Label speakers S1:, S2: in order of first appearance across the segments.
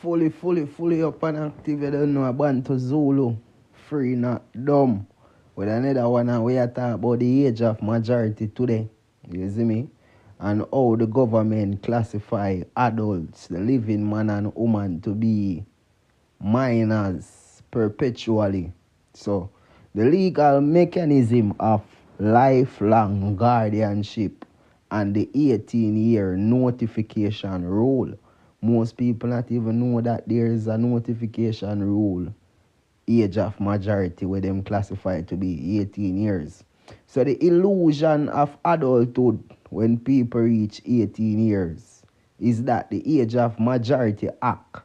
S1: fully up and active. You don't know about to Zulu. Free, not dumb. With another one, and we are talking about the age of majority today. You see me? And how the government classify adults, the living man and woman, to be minors perpetually. So, the legal mechanism of lifelong guardianship and the 18-year notification rule. Most people not even know that there is a notification rule. Age of majority where them classify to be 18 years. So the illusion of adulthood when people reach 18 years is that the age of majority act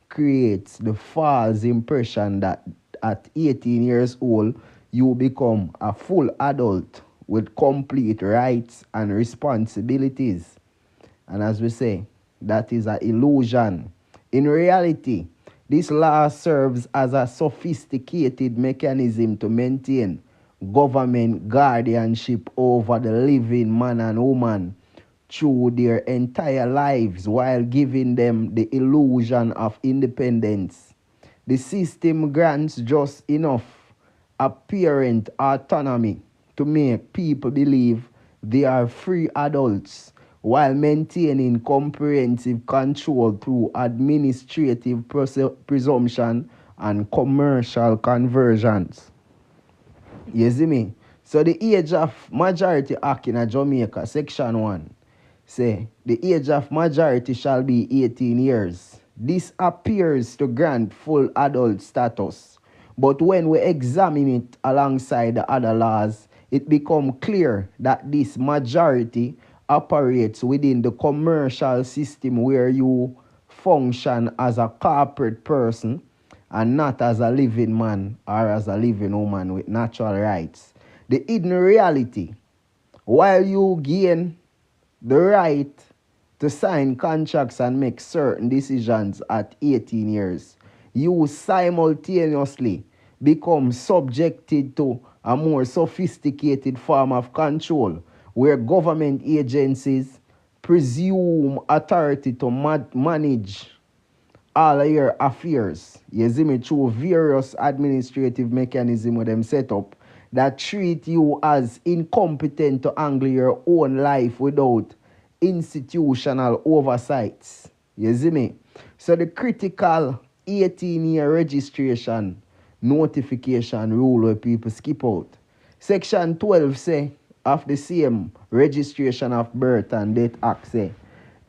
S1: creates the false impression that at 18 years old you become a full adult with complete rights and responsibilities. And as we say, that is an illusion. In reality, this law serves as a sophisticated mechanism to maintain government guardianship over the living man and woman through their entire lives while giving them the illusion of independence. The system grants just enough apparent autonomy to make people believe they are free adults while maintaining comprehensive control through administrative presumption and commercial conversions. You see me? So the age of majority act in Jamaica, section 1, say the age of majority shall be 18 years. This appears to grant full adult status. But when we examine it alongside the other laws, it becomes clear that this majority operates within the commercial system where you function as a corporate person and not as a living man or as a living woman with natural rights. The hidden reality, while you gain the right to sign contracts and make certain decisions at 18 years, you simultaneously become subjected to a more sophisticated form of control where government agencies presume authority to manage all of your affairs. You see me, through various administrative mechanisms with them set up that treat you as incompetent to handle your own life without institutional oversights. You see me? So the critical 18-year registration notification rule where people skip out. Section 12 say of the same registration of birth and death act say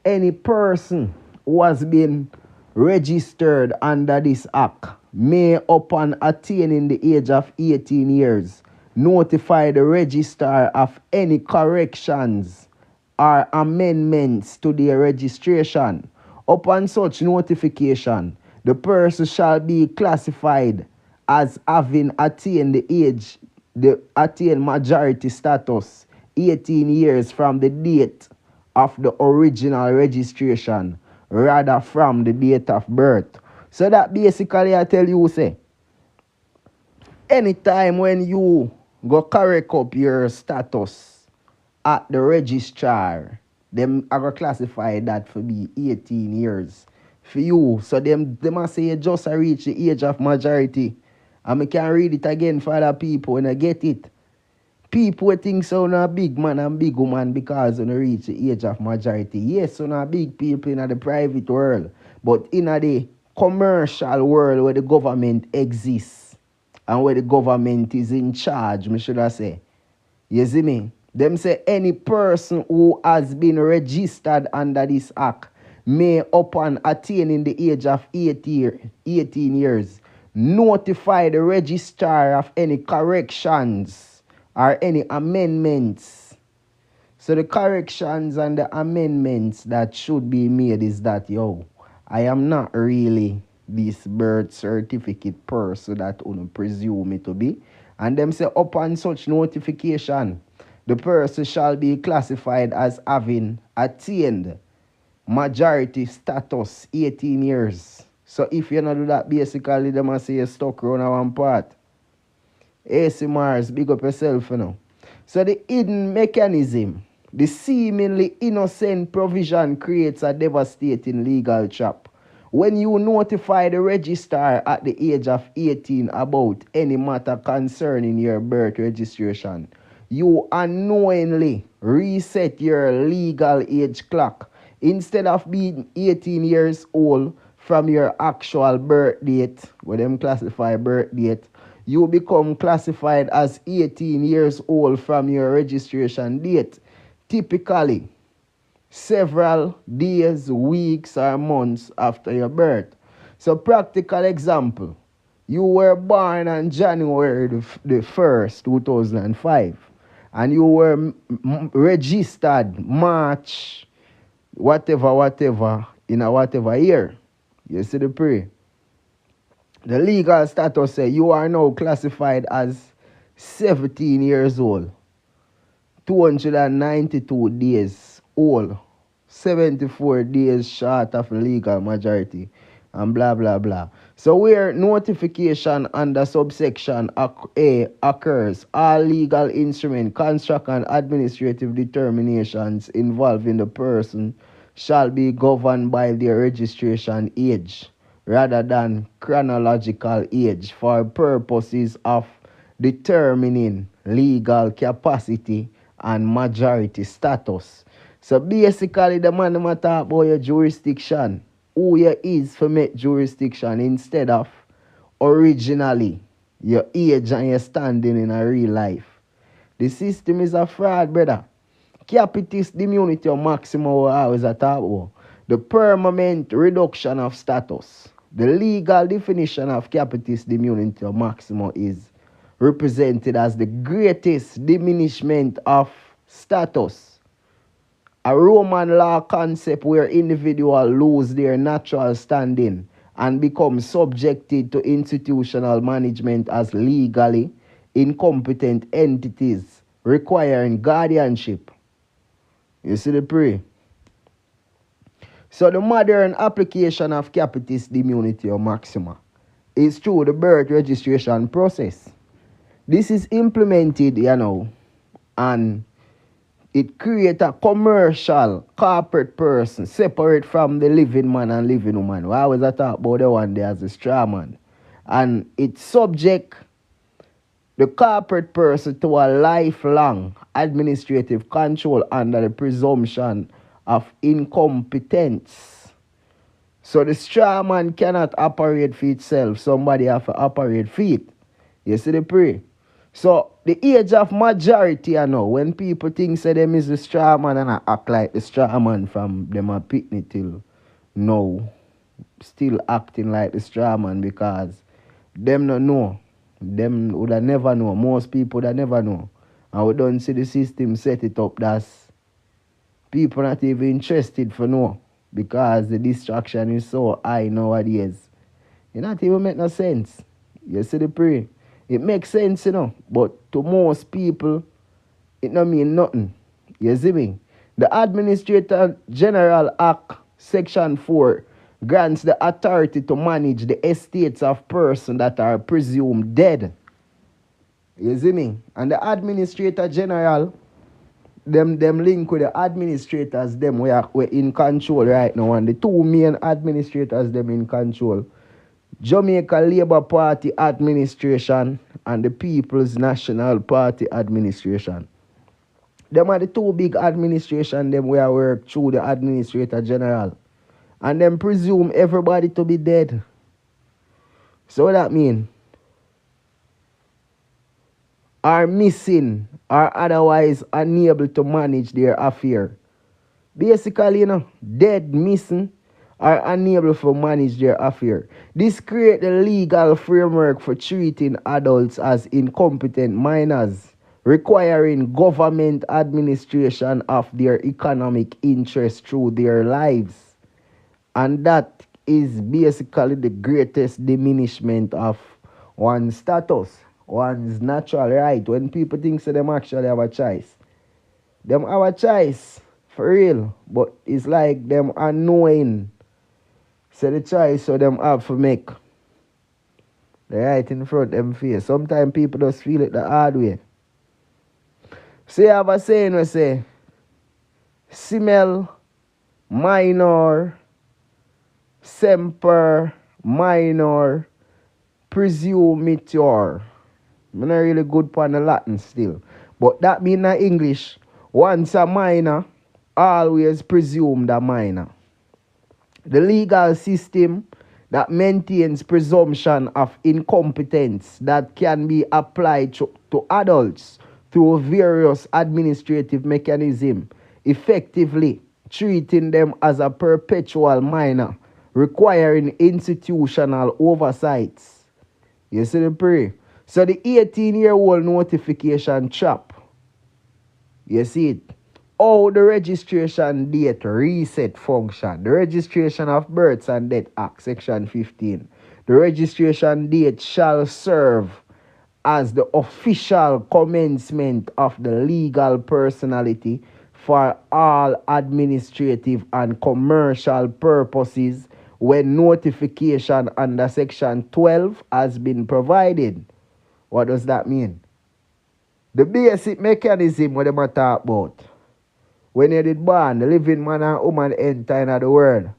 S1: any person who has been registered under this act may, upon attaining the age of 18 years, notify the registrar of any corrections or amendments to their registration. Upon such notification, the person shall be classified as having attained the attained majority status 18 years from the date of the original registration rather from the date of birth. So that basically I tell you, say, anytime when you go correct up your status at the registrar, them are going to classify that for be 18 years for you. So them must say you just reach the age of majority. And I can read it again for other people when I get it. People think so a big man and big woman because when you reach the age of majority. Yes, so not big people in the private world. But in the commercial world where the government exists and where the government is in charge, me should I say. You see me? Them say any person who has been registered under this act may, upon attaining the age of 18 years, notify the registrar of any corrections or any amendments. So the corrections and the amendments that should be made is that, I am not really this birth certificate person that you presume me to be. And them say upon such notification, the person shall be classified as having attained majority status 18 years. So if you not do that, basically them must say you're stuck around one part. AC Mars, big up yourself, So the hidden mechanism, the seemingly innocent provision creates a devastating legal trap When you notify the registrar at the age of 18 about any matter concerning your birth registration, you unknowingly reset your legal age clock. Instead of being 18 years old from your actual birth date, where them classify birth date, you become classified as 18 years old from your registration date. Typically, several days, weeks, or months after your birth. So, practical example, you were born on January the 1st, 2005, and you were registered March, whatever, in a whatever year. You see the pre. The legal status say you are now classified as 17 years old, 292 days old, 74 days short of legal majority, and blah blah blah. So where notification under subsection A occurs, all legal instrument, construct, and administrative determinations involving the person shall be governed by their registration age rather than chronological age for purposes of determining legal capacity and majority status. So basically, the man them talk about your jurisdiction, who you is for make jurisdiction instead of originally your age and your standing in a real life. The system is a fraud, brother. Capitis Dimunitio Maxima, we always talk about. The permanent reduction of status. The legal definition of Capitis Dimunitio Maxima is represented as the greatest diminishment of status. A Roman law concept where individuals lose their natural standing and become subjected to institutional management as legally incompetent entities requiring guardianship. You see the pre? So the modern application of Capitis Dimunitio Maxima is through the birth registration process. This is implemented, and it creates a commercial, corporate person separate from the living man and living woman. We always talk about the one there as a straw man. And it subject the corporate person to a lifelong administrative control under the presumption of incompetence. So the straw man cannot operate for itself. Somebody have to operate for it. You see the pre? So the age of majority, when people think say them is the straw man and I act like the straw man from them a picnic till now, still acting like the straw man because them not know. Them would have never know. Most people would have never know. And we don't see the system set it up that's people not even interested for know because the distraction is so high nowadays. It not even make no sense. You see the pre? It makes sense, but to most people, it don't mean nothing. You see me? The Administrator General Act, Section 4, grants the authority to manage the estates of persons that are presumed dead. You see me? And the Administrator General, them link with the administrators, them we're in control right now. And the two main administrators, them in control. Jamaica Labour Party Administration and the People's National Party Administration. Them are the two big administration them where work through the Administrator General. And them presume everybody to be dead. So what that mean? Are missing or otherwise unable to manage their affair. Basically, dead, missing, are unable to manage their affair. This creates the legal framework for treating adults as incompetent minors, requiring government administration of their economic interests through their lives. And that is basically the greatest diminishment of one's status, one's natural right. When people think so them actually have a choice. Them have a choice, for real. But it's like them unknowing. So the choice so them have to make. The right in front of them face. Sometimes people just feel it the hard way. So you have a saying we say, smell, minor, semper minor presumitur. I'm not really good for the Latin still. But that means in English, once a minor, always presumed a minor. The legal system that maintains presumption of incompetence that can be applied to adults through various administrative mechanisms, effectively treating them as a perpetual minor, requiring institutional oversights. You see the pre? So the 18-year-old notification trap. You see it? How the registration date reset function. The Registration of Births and Death Act, Section 15. The registration date shall serve as the official commencement of the legal personality for all administrative and commercial purposes when notification under Section 12 has been provided. What does that mean? The basic mechanism what them talk about. When you did born, the living man and woman enter into the world.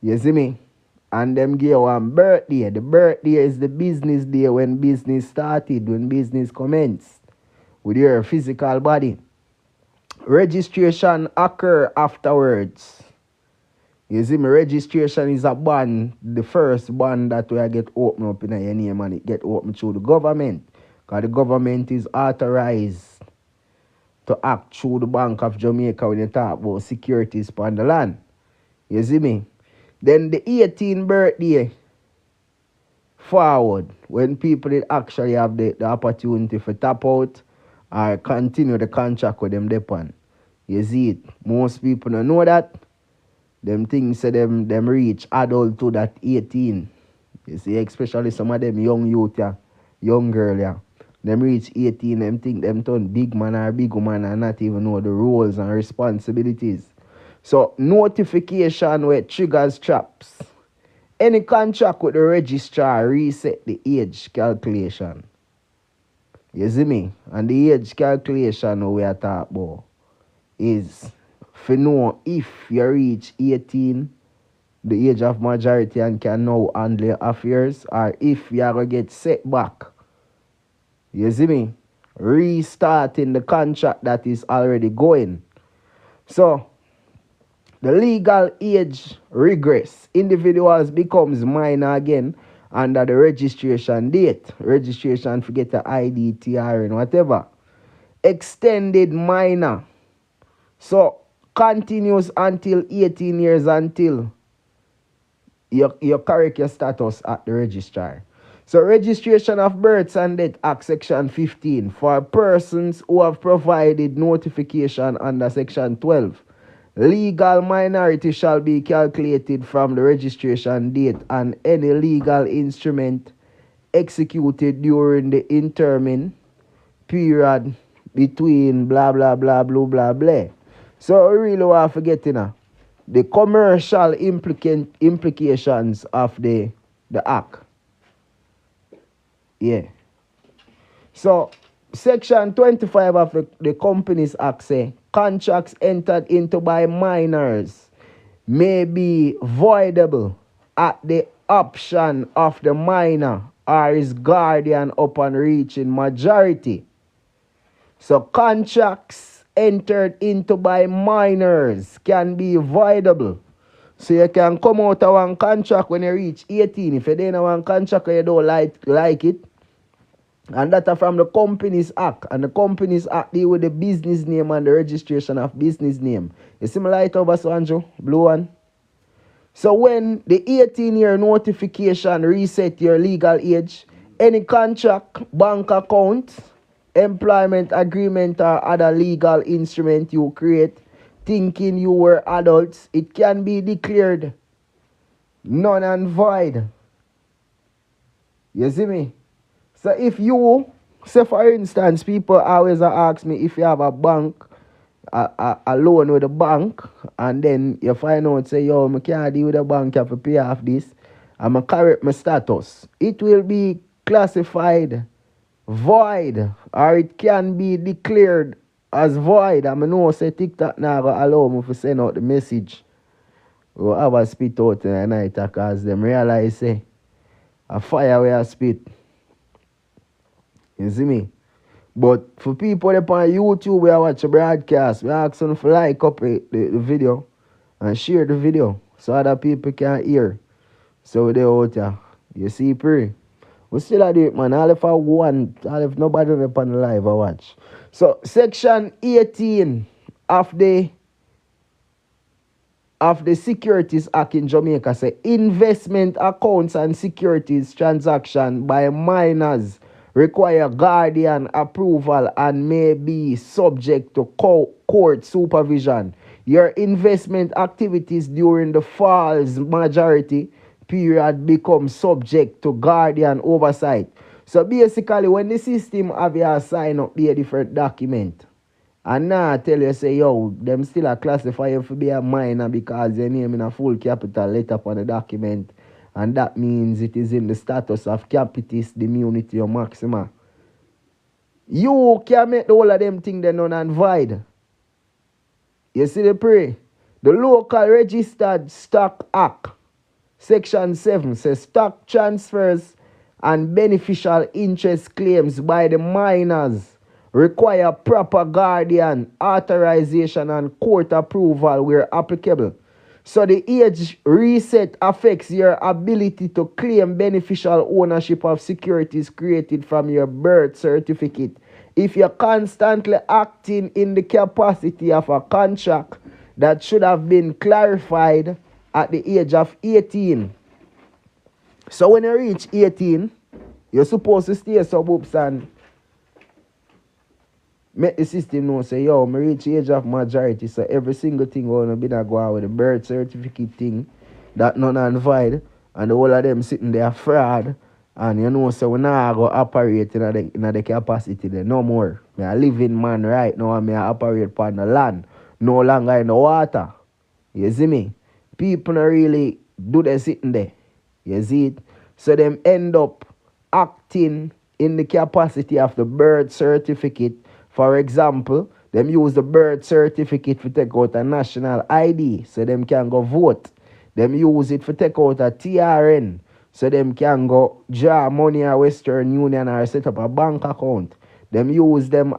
S1: You see me? And them give you one birthday. The birthday is the business day when business started, when business commenced with your physical body. Registration occur afterwards. You see me? Registration is a bond, the first bond that we get open up in your name and it get open through the government. Because the government is authorized to act through the Bank of Jamaica when you talk about securities upon the land. You see me? Then the 18th birthday forward, when people did actually have the opportunity to tap out or continue the contract with them depend. You see it? Most people don't know that. Them things say them reach adult to that 18. You see, especially some of them young youth, yeah, young girl, yeah. Them reach 18, them think them turn big man or big woman and not even know the roles and responsibilities. So, notification where triggers traps. Any contract with the registrar reset the age calculation. You see me? And the age calculation we are talking about is to know if you reach 18, the age of majority, and can now handle your affairs, or if you are going to get set back. You see me? Restarting the contract that is already going. So, the legal age regress. Individuals becomes minor again under the registration date. Registration, forget the ID, TR, and whatever. Extended minor. So, continues until 18 years until you correct your status at the registrar. So, Registration of Births and Death Act, Section 15, for persons who have provided notification under Section 12. Legal minority shall be calculated from the registration date and any legal instrument executed during the interim period between blah, blah, blah, blah, blah, blah. So, we really want to forget, the commercial implications of the act. Yeah. So, Section 25 of the Companies Act say, contracts entered into by minors may be voidable at the option of the minor or his guardian upon reaching majority. So, contracts entered into by minors can be voidable. So you can come out of one contract when you reach 18. If you don't have one contract and you don't like it. And that are from the Companies Act. And the Companies Act deal with the business name and the registration of business name. You see my light over, so Andrew? Blue one. So when the 18-year notification reset your legal age, any contract, bank account, employment agreement or other legal instrument you create, thinking you were adults, it can be declared null and void. You see me? So if you, say for instance, people always ask me if you have a bank, a loan with a bank, and then you find out, say, yo, I can't deal with the bank, you have to pay off this, I'm going to correct my status. It will be classified void, or it can be declared as void. I know say TikTok now allow me to send out the message we have a spit out in the night because them realize say a fire we a spit. You see me? But for people up on YouTube we watch a broadcast, we ask them to like up the video and share the video so other people can hear. So they out here. You see, pray. We still do it, man. All if I want, all if nobody up on the live I watch. So section 18 of the Securities Act in Jamaica say investment accounts and securities transaction by minors require guardian approval and may be subject to court supervision. Your investment activities during the false majority period become subject to guardian oversight. So basically when the system have you sign up be a different document, and now tell you say, yo, them still a classify you for be a minor because your name in a full capital letter upon the document. And that means it is in the status of Capitis Dimunitio Maxima. You can make the whole of them thing they non and void. You see the pray? The Local Registered Stock Act, Section 7 says stock transfers and beneficial interest claims by the minors require proper guardian authorization and court approval where applicable. So the age reset affects your ability to claim beneficial ownership of securities created from your birth certificate. If you're constantly acting in the capacity of a contract that should have been clarified at the age of 18. So when you reach 18, you're supposed to stay suburbs and make the system know, say, yo, I reach the age of majority, so every single thing going to be that go out with the birth certificate thing, that none and void, and the whole of them sitting there fraud, and you know, so we now go operate in the capacity there, no more. Me a living man right now, and me a operate upon the land, no longer in the water. You see me? People don't really do the sitting there. You see it? So them end up acting in the capacity of the birth certificate. For example, them use the birth certificate to take out a national ID so them can go vote. Them use it to take out a TRN so them can go draw money at Western Union or set up a bank account. Them use them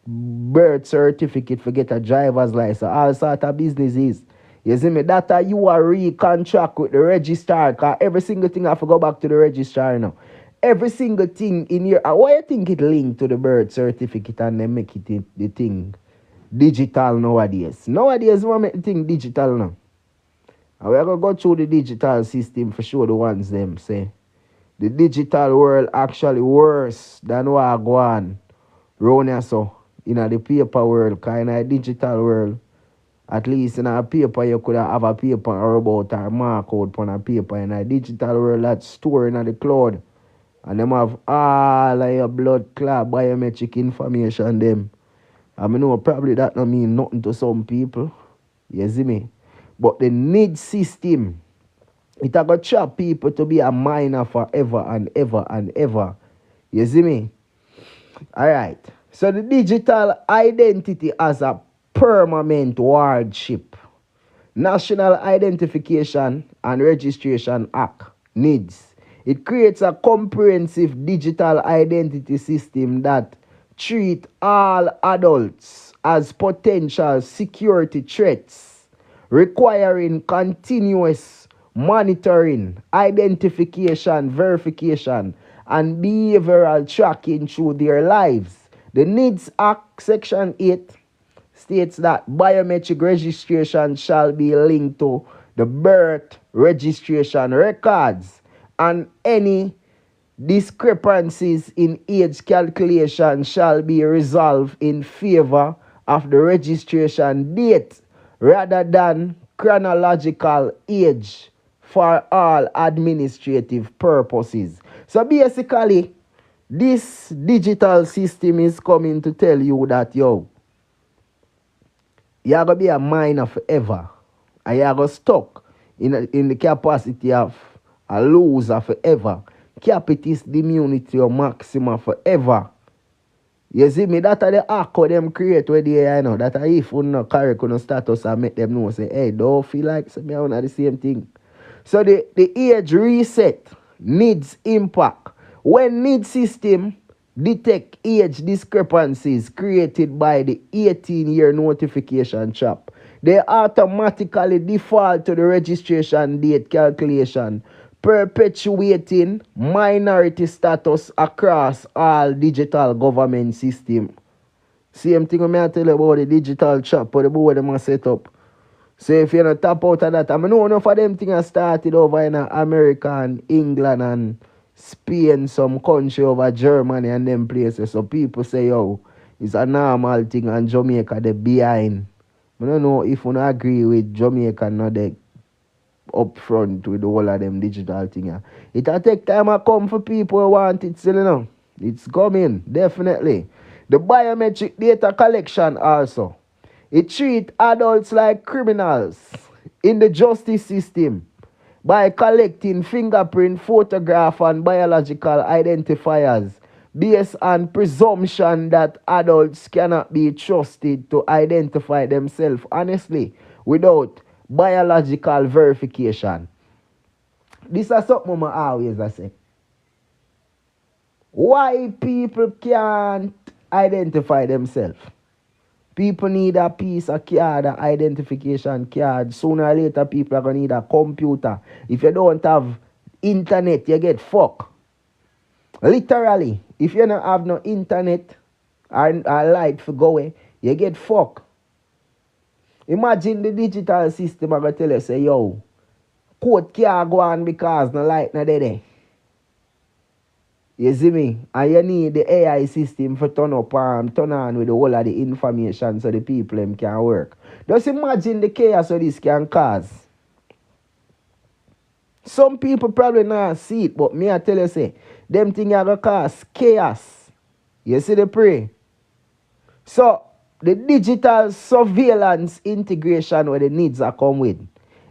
S1: birth certificate to get a driver's license. All sort of businesses. You see me? That you are recontract with the registrar, because every single thing I have to go back to the registrar now. Every single thing in your... Why you think it linked to the birth certificate and then make it the thing digital nowadays? Nowadays, we make the thing digital now. And we are going to go through the digital system for sure the ones them say. The digital world actually worse than what go on round here so in the paper world. Because in the digital world, at least in a paper, you could have a paper or about or mark out on a paper. In a digital world, that's stored in the cloud. And them have all of your blood clot biometric information them. I know probably that don't mean nothing to some people. You see me? But the need system, it a go trap people to be a minor forever and ever and ever. You see me? Alright. So the digital identity as a permanent wardship. National Identification and Registration Act needs. It creates a comprehensive digital identity system that treats all adults as potential security threats, requiring continuous monitoring, identification, verification, and behavioral tracking through their lives. The NIDS Act, Section 8, states that biometric registration shall be linked to the birth registration records, and any discrepancies in age calculation shall be resolved in favor of the registration date rather than chronological age for all administrative purposes. So basically, this digital system is coming to tell you that, yo, you're going to be a minor forever. And you're going to stuck in the capacity of a loser forever. Capitis Dimunitio Maxima forever. You see me, that are the hack them create where they are, that are if you no correct on status and make them know, say, hey, don't feel like say me I want the same thing. So the age reset needs impact. When need system detect age discrepancies created by the 18-year notification trap, they automatically default to the registration date calculation, perpetuating minority status across all digital government system. Same thing I tell you about the digital trap or the board they must set up. So if you're not tap out of that, I know enough of them things started over in America and England and Spain, some country over Germany and them places. So people say, yo, it's a normal thing and Jamaica they behind. I don't know if you don't agree with Jamaica not they up front with the whole of them digital thing. Yeah. It'll take time to come for people who want it still, you know. It's coming, definitely. The biometric data collection also. It treats adults like criminals in the justice system by collecting fingerprint, photograph, and biological identifiers based on presumption that adults cannot be trusted to identify themselves honestly without biological verification. This is something I always say. Why people can't identify themselves? People need a piece of card, an identification card. Sooner or later, people are going to need a computer. If you don't have internet, you get fucked. Literally, if you don't have no internet or light for going, you get fucked. Imagine the digital system are going to tell you, say, yo, court can't go on because no light not there. You see me? And you need the AI system for turn on with the whole of the information so the people them can work. Just imagine the chaos so this can cause. Some people probably not see it, but me I tell you, say, them things are going to cause chaos. You see the pray? So, the digital surveillance integration where the needs are come with.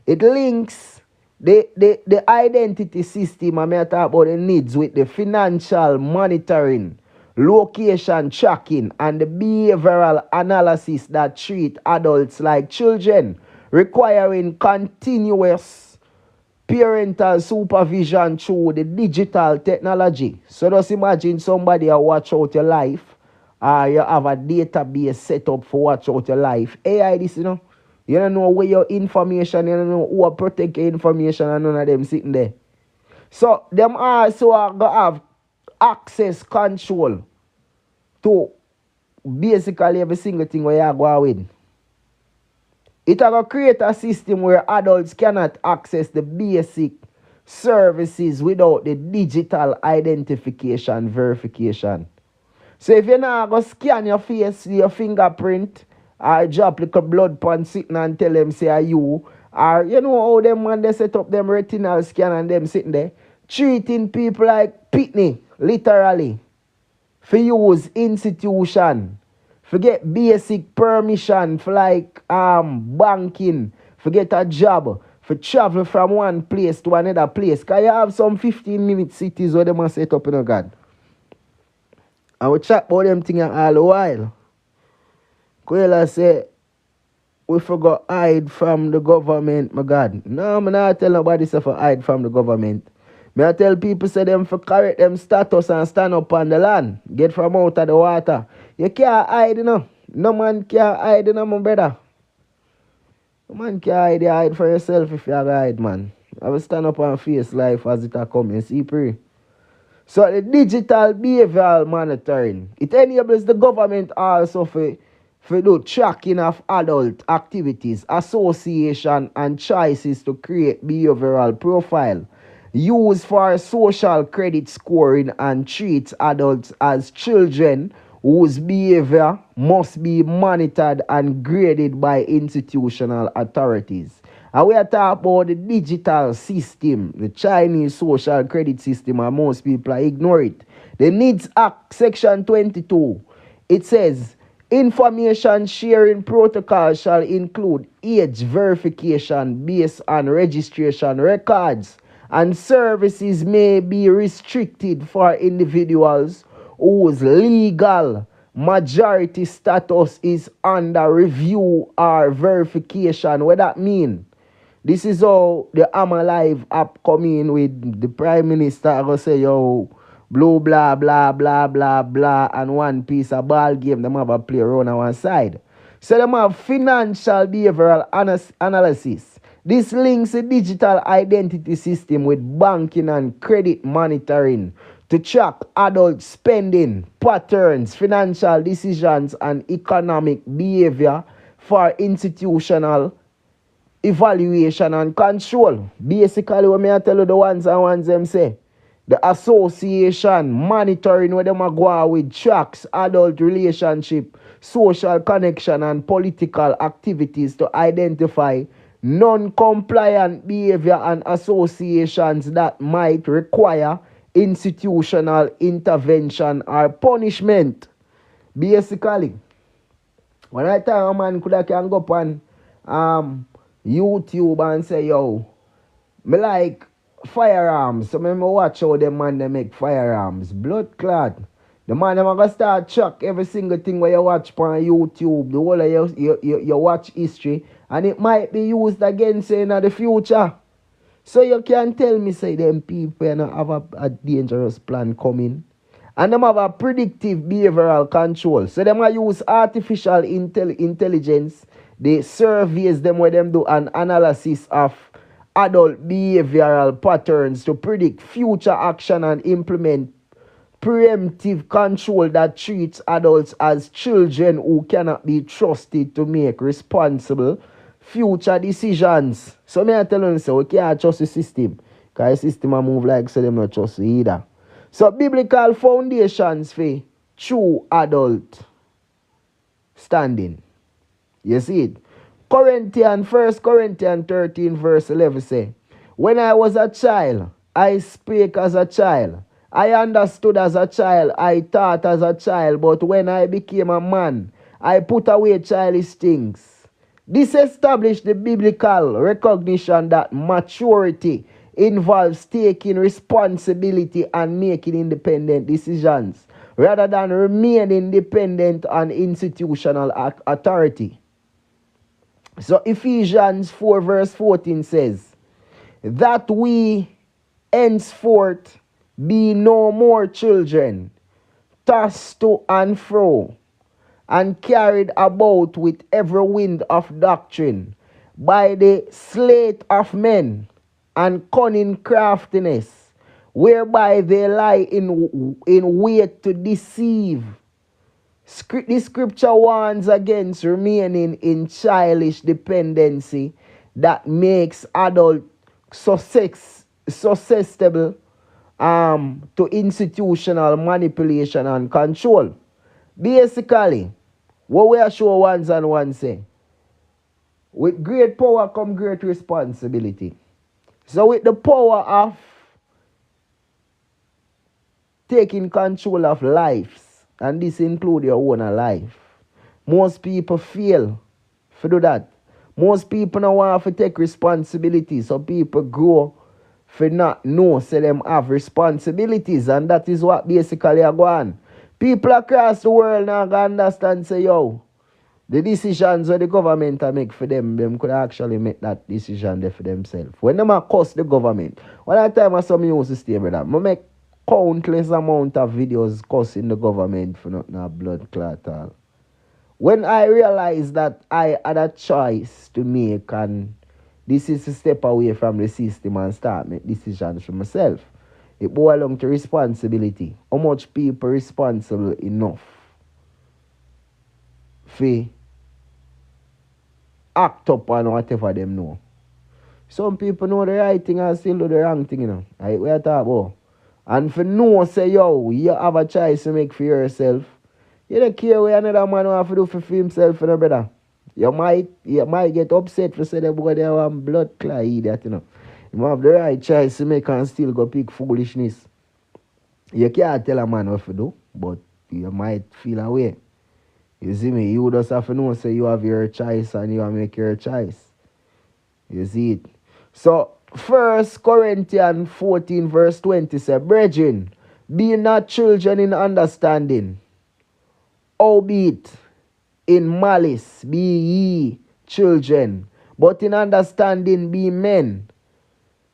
S1: It links the identity system, I talk about the needs with the financial monitoring, location tracking, and the behavioral analysis that treat adults like children, requiring continuous parental supervision through the digital technology. So just imagine somebody who watch out your life, or you have a database set up for watch out your life. AI this, you know. You don't know where your information, you don't know who protect your information, and none of them sitting there. So, them also are going to have access control to basically every single thing where you go with. It will create a system where adults cannot access the basic services without the digital identification verification. So, if you now go scan your face, your fingerprint, or drop like a blood pan sitting and tell them say are you, or you know how them man they set up them retinal scan and them sitting there treating people like pitney, literally, for use institution, for get basic permission for like banking, for get a job, for travel from one place to another place. Cause you have some 15-minute cities where they must set up in a God. I will chat about them things all the while. Quella say, we forgot hide from the government, my God. No, I'm not tell nobody say for hide from the government. I tell people say them for correct them status and stand up on the land. Get from out of the water. You can't hide, you know. No man can't hide, you know, my brother. No man can't hide, you hide for yourself if you hide, man. I will stand up and face life as it come and see pray. So the digital behavioral monitoring, it enables the government also for do tracking of adult activities, association, and choices to create behavioral profile. Used for social credit scoring and treats adults as children whose behavior must be monitored and graded by institutional authorities. And we are talking about the digital system, the Chinese social credit system, and most people ignore it. The Needs Act, Section 22, it says, information sharing protocol shall include age verification based on registration records, and services may be restricted for individuals whose legal majority status is under review or verification. What that mean? This is how the I'm Alive app come in with the Prime Minister. I go say, yo, blah, blah, blah, blah, blah, blah, and one piece of ball game. Them have a play around on one side. So them have financial behavioral analysis. This links a digital identity system with banking and credit monitoring to track adult spending patterns, financial decisions, and economic behavior for institutional evaluation and control. Basically, what I tell you, the ones them say, the association monitoring where them go with tracks adult relationship, social connection, and political activities to identify non-compliant behavior and associations that might require institutional intervention or punishment. Basically, when I tell a man can go up on YouTube and say, yo, me like firearms. So me watch how them man they make firearms. Blood clot. The man them gonna start check every single thing where you watch on YouTube, the whole of your watch history, and it might be used against you in the future. So you can tell me, say, them people have a dangerous plan coming. And them have a predictive behavioral control. So them use artificial intelligence. They surveys them where them do an analysis of adult behavioral patterns to predict future action and implement preemptive control that treats adults as children who cannot be trusted to make responsible future decisions. So me I tell you, so we can't trust the system. Because the system move like so them not trust you either. So biblical foundations for true adult standing. You see it? 1 Corinthians 13 verse 11 say, when I was a child, I spake as a child. I understood as a child. I thought as a child. But when I became a man, I put away childish things. This established the biblical recognition that maturity involves taking responsibility and making independent decisions rather than remaining dependent on institutional authority. So Ephesians 4 verse 14 says, that we henceforth be no more children, tossed to and fro, and carried about with every wind of doctrine, by the sleight of men and cunning craftiness, whereby they lie in wait to deceive. The scripture warns against remaining in childish dependency that makes adult susceptible to institutional manipulation and control. Basically, what we are sure ones and ones say, with great power come great responsibility. So with the power of taking control of lives, and this includes your own life, most people fail to do that. Most people don't want to take responsibility, so people grow for not know, say them have responsibilities, and that is what basically are going on. People across the world now understand, say, yo, the decisions that the government make for them could actually make that decision there for themselves. When them curse the government, one of the time I saw me used to stay with that, I make countless amount of videos cursing the government for not blood clot all. When I realized that I had a choice to make, and this is to step away from the system and start make decisions for myself, it boils down to responsibility. How much people responsible enough for act up on whatever them know. Some people know the right thing and still do the wrong thing, you know. Right, we are talking about. And for no say, yo, you have a choice to make for yourself. You don't care what another man have to do for himself, you know, brother. You might get upset for say that boy they have blood clot idiot, you know. You have the right choice to make and still go pick foolishness. You can't tell a man what to do, but you might feel away. You see me? You just have to know, say you have your choice and you have to make your choice. You see it? So, 1 Corinthians 14 verse 20 says, brethren, be not children in understanding, Howbeit, in malice be ye children, but in understanding be men.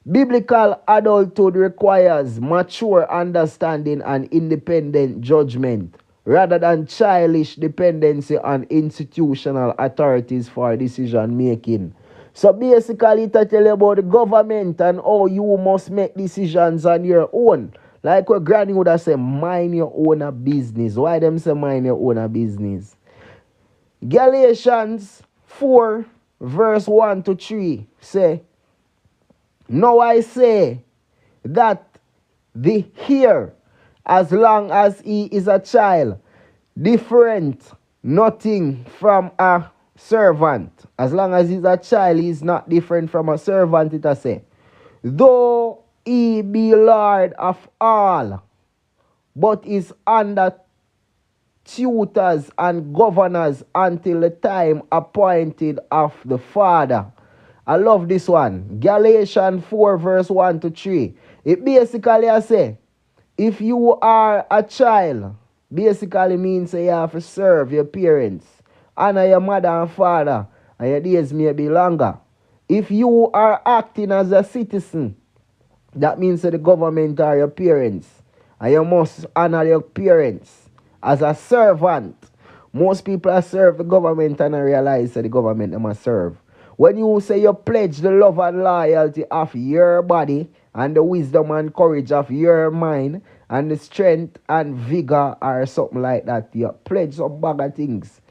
S1: Biblical adulthood requires mature understanding and independent judgment rather than childish dependency on institutional authorities for decision making. So basically, it tell you about the government and how you must make decisions on your own. Like what Granny would have said, mind your own business. Why them say mind your own business? Galatians 4 verse 1 to 3 say, now I say that the heir, as long as he is a child, different nothing from a servant. As long as he's a child, he's not different from a servant, it a say. Though he be Lord of all, but is under tutors and governors until the time appointed of the Father. I love this one. Galatians 4 verse 1 to 3. It basically I say, if you are a child, basically means you have to serve your parents, honor your mother and father, and your days may be longer. If you are acting as a citizen, that means that the government are your parents, and you must honor your parents. As a servant, most people serve the government and realize that the government they must serve. When you say you pledge the love and loyalty of your body and the wisdom and courage of your mind and the strength and vigor or something like that, you pledge some bag of things.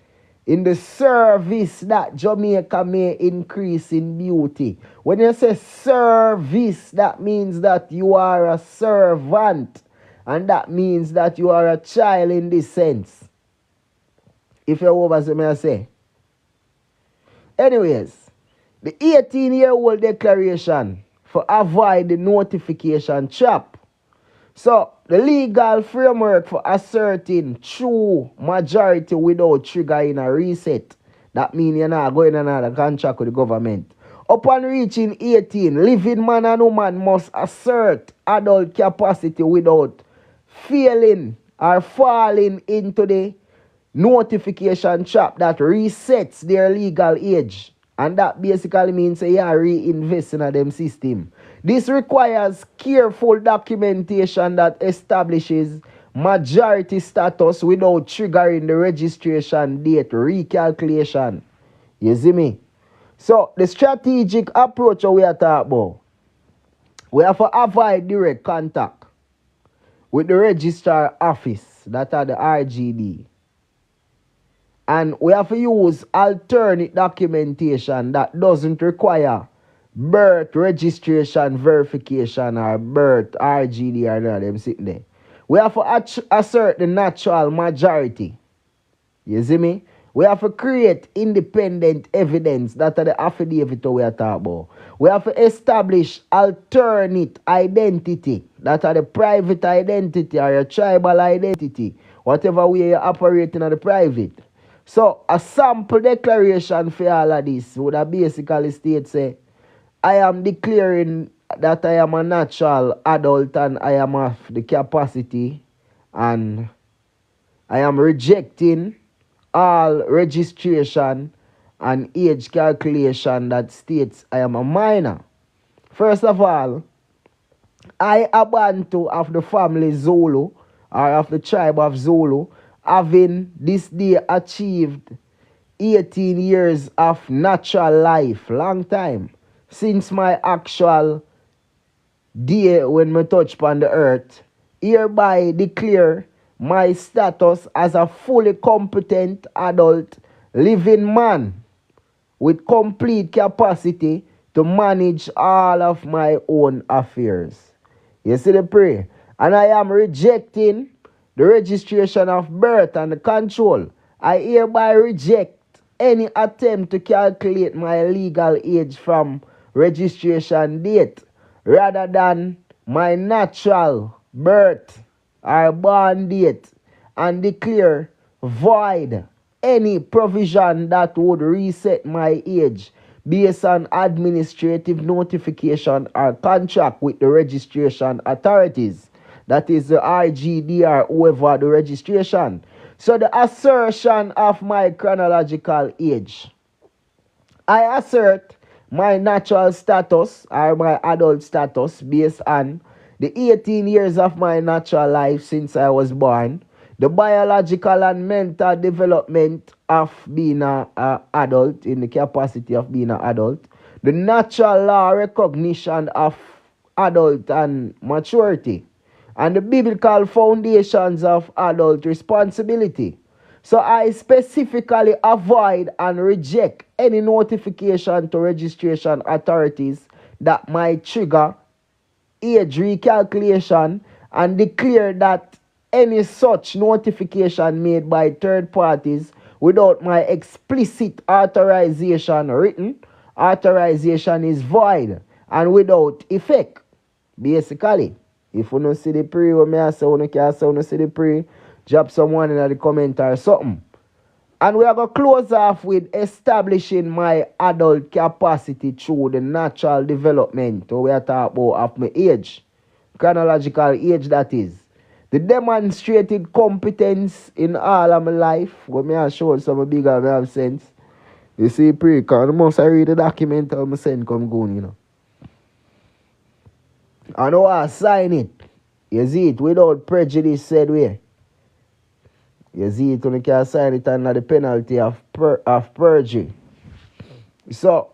S1: In the service that Jamaica may increase in beauty. When you say service, that means that you are a servant. And that means that you are a child in this sense. If you're over, so may I say. Anyways, the 18-year-old declaration for avoid the notification trap. So, the legal framework for asserting true majority without triggering a reset. That means you're not going on another contract with the government. Upon reaching 18, living man and woman must assert adult capacity without failing or falling into the notification trap that resets their legal age. And that basically means you are reinvesting in them system. This requires careful documentation that establishes majority status without triggering the registration date recalculation. You see me? So, the strategic approach we are talking about, we have to avoid direct contact with the registrar office, that are the RGD. And we have to use alternate documentation that doesn't require birth registration verification or birth RGD or none of them sitting there. We have to assert the natural majority. You see me? We have to create independent evidence that are the affidavit we are talking about. We have to establish alternate identity that are the private identity or your tribal identity, whatever way you're operating at the private. So, a sample declaration for all of this would have basically state, say, I am declaring that I am a natural adult and I am of the capacity, and I am rejecting all registration and age calculation that states I am a minor. First of all, I, a Bantu of the family Zulu, or of the tribe of Zulu, having this day achieved 18 years of natural life, long time, since my actual day when I touch upon the earth, hereby declare my status as a fully competent adult living man with complete capacity to manage all of my own affairs. You see the prayer? And I am rejecting the registration of birth and the control. I hereby reject any attempt to calculate my legal age from registration date rather than my natural birth or born date, and declare void any provision that would reset my age based on administrative notification or contract with the registration authorities. That is the RGD or whoever the registration. So the assertion of my chronological age. I assert my natural status or my adult status based on the 18 years of my natural life since I was born, the biological and mental development of being an adult in the capacity of being an adult, the natural law recognition of adult and maturity, and the biblical foundations of adult responsibility. So I specifically avoid and reject any notification to registration authorities that might trigger age recalculation and declare that any such notification made by third parties without my explicit authorization written authorization is void and without effect. Basically, if you don't see the pre, what I say, you can't say you see the pre, drop someone in the comment or something. And we are going to close off with establishing my adult capacity through the natural development. So we are talking about of my age, chronological age that is. The demonstrated competence in all of my life, when I show some bigger I have sense. You see, because the most I read the document, how I send come going, you know. I know I sign it. You see it without prejudice said way. You see it when you can sign it under the penalty of perjury. So,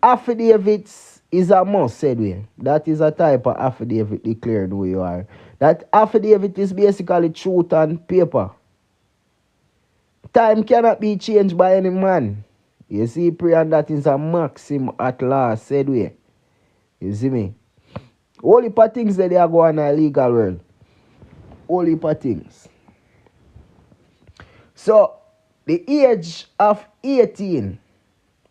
S1: affidavits is a must said way. That is a type of affidavit declaring who you are. That affidavit is basically truth on paper. Time cannot be changed by any man. You see, and that is a maxim at law said way. You see me? All heap of things that they are going in a legal world. All heap of things. So, the age of 18,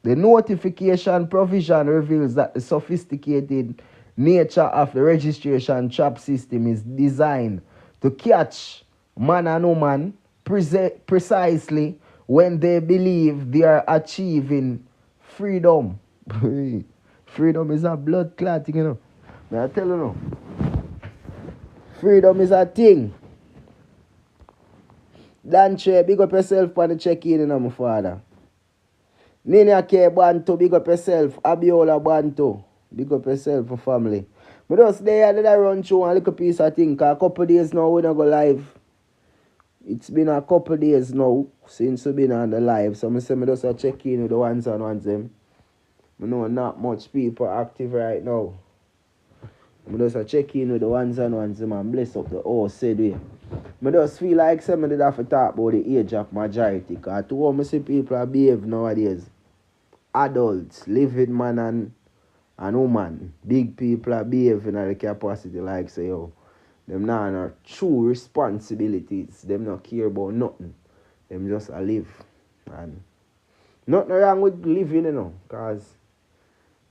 S1: the notification provision reveals that the sophisticated nature of the registration trap system is designed to catch man and woman precisely when they believe they are achieving freedom. Freedom is a blood clot, you know. May I tell you now. Freedom is a thing. Danche, big up yourself for the check-in, you know, my father. Nina K Bantu, big up yourself. Abiola Bantu, big up yourself for family. But just there, I run through a little piece of thing. A couple days now, we don't go live. It's been a couple days now since we've been on the live. So I say, I just check in with the ones and ones them. I know not much people active right now. I just check in with the ones and ones them and bless up the whole said way. I just feel like somebody did have to talk about the age of majority. Because to how I see people behave nowadays. Adults, living man and woman. Big people are behaving at the capacity like say, yo, them not no true responsibilities. Them not care about nothing. Them just a live. And nothing wrong with living, you know. Because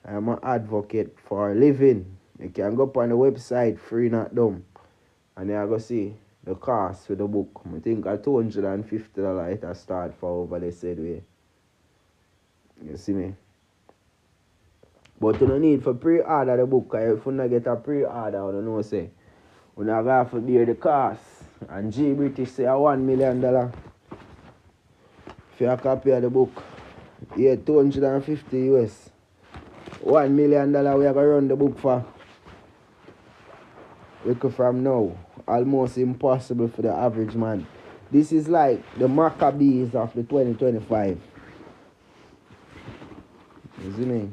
S1: I'm an advocate for living. You can go up on the website, free not dumb. And you go see the cost for the book. I think at $250 it has start for over the said way. You see me? But you don't need for pre-order the book. If you don't get a pre-order, you don't know say. You don't have to bear the cost. And G British say $1 million. If you have a copy of the book, yeah, 250 US. $1 million we are going to run the book for. Look from now. Almost impossible for the average man. This is like the Maccabees of the 2025. You see me?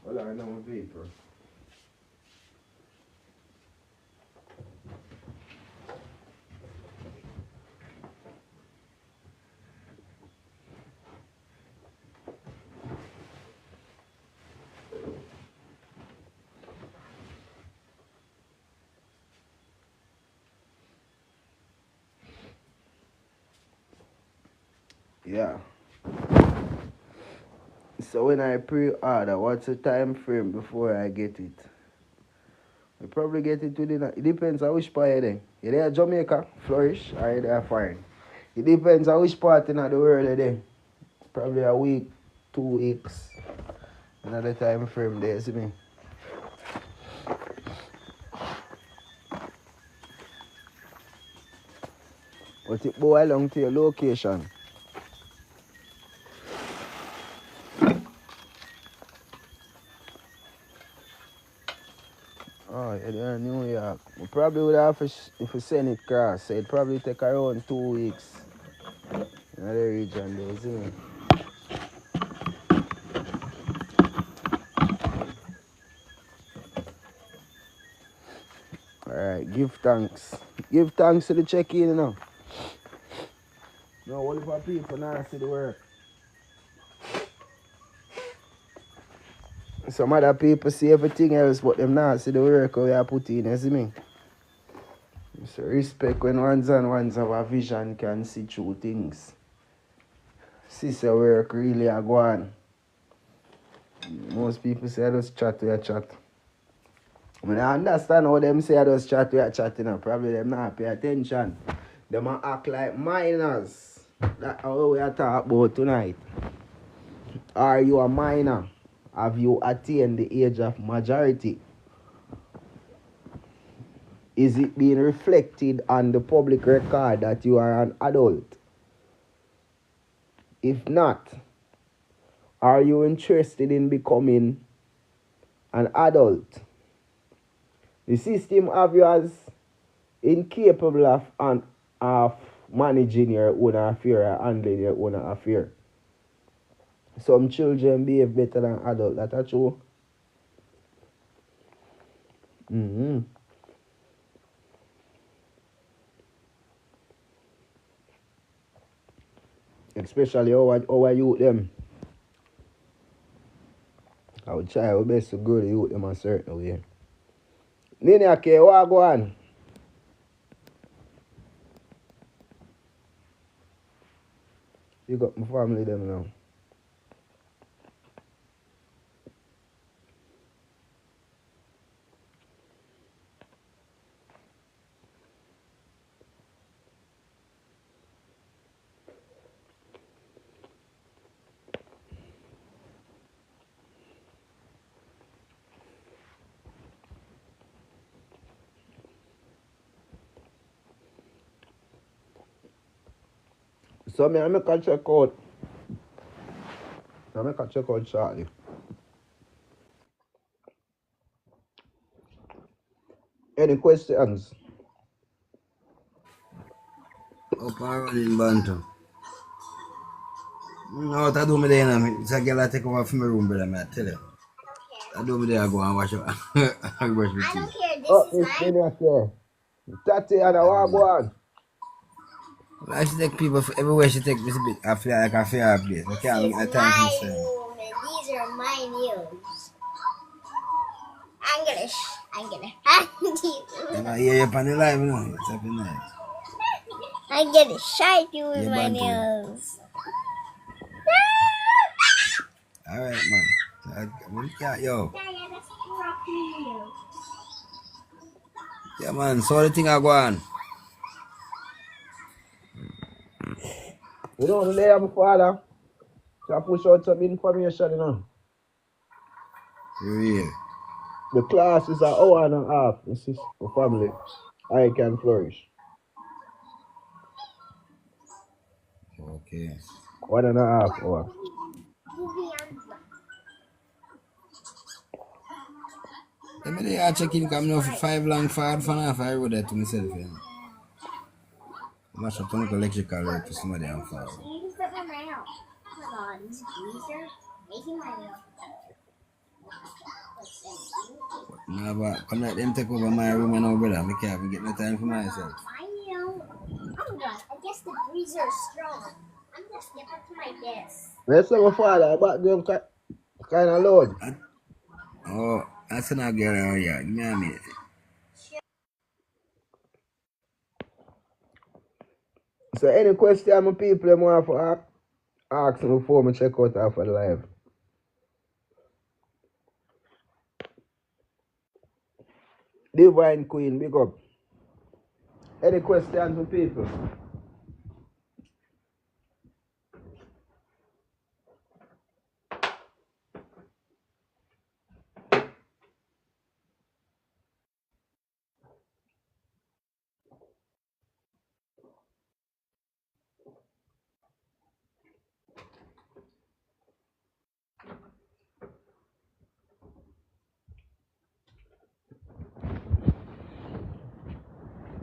S1: Hold on, I know my paper. Yeah. So when I pre-order, what's the time frame before I get it? I probably get it within it depends on which part you're there. You're there Jamaica, Flourish, or you're there foreign. It depends on which part in the world you're there. Probably a week, 2 weeks. Another time frame there, see me? But it boil along to your location. Oh, you're there in New York. We probably would have if we send it across. So it probably take around 2 weeks in the region there, see me? Alright, give thanks. Give thanks to the check-in, you know. No, all of our people now see the work. Some other people see everything else, but them not see the work we are put in, you see me? So respect when ones and ones have a vision can see through things. See the work really a go on. Most people say I just chat to a chat. I mean, I understand how them say I just chat to a chat, you know. Probably them not pay attention. Them a act like minors. That's how we are talking about tonight. Are you a minor? Have you attained the age of majority? Is it being reflected on the public record that you are an adult? If not, are you interested in becoming an adult? The system have you as incapable of managing your own affair or handling your own affair. Some children behave better than adults. That's true. Especially our youth them. I would try our best to grow the youth them a certain way. Nini okay, what go on? You got my family them now. So I make a check out. I make a check out shortly. Any questions?
S2: Up and running bantu. No, what I do me there now. It's a girl I take over from my room, brother, I tell you. I do me there, I go and wash up. I brush my teeth.
S3: I don't care. This
S1: Oh,
S3: is
S1: it's
S3: mine.
S1: Nini okay. Tatiana, what go on?
S2: I should take people everywhere she take this bit. I feel like I feel her place. I can't
S3: This
S2: get
S3: is
S2: the time for
S3: my
S2: myself.
S3: room, and these are my meals. I'm gonna hand you.
S2: And I hear you up on the live, you know. It's up in there.
S3: I'm gonna shite you with
S2: Yeah,
S3: my
S2: bantu.
S3: nails.
S2: Alright, man. Yo. Yeah, man. So the thing I go on.
S1: You know, today I'm father. So I push out some information, you know.
S2: Real.
S1: The class is an hour and a half. This is for family. I can flourish.
S2: Okay.
S1: 1.5 hours.
S2: Let me there check in come now for 5 long forward for now. I wrote that to myself, you know. I'm not sure to look electrical work for somebody on forward. No, but come let them take over my room and over there. I can't even get no time for myself.
S3: I know. Oh God, I guess the breeze are strong. I'm gonna step up to my desk.
S1: Let's say my father, background kind of loud.
S2: Oh, that's not girl around here. Give me a minute.
S1: So any question my people them want to ask me before I check out after the live. Divine Queen, big up. Any questions for people?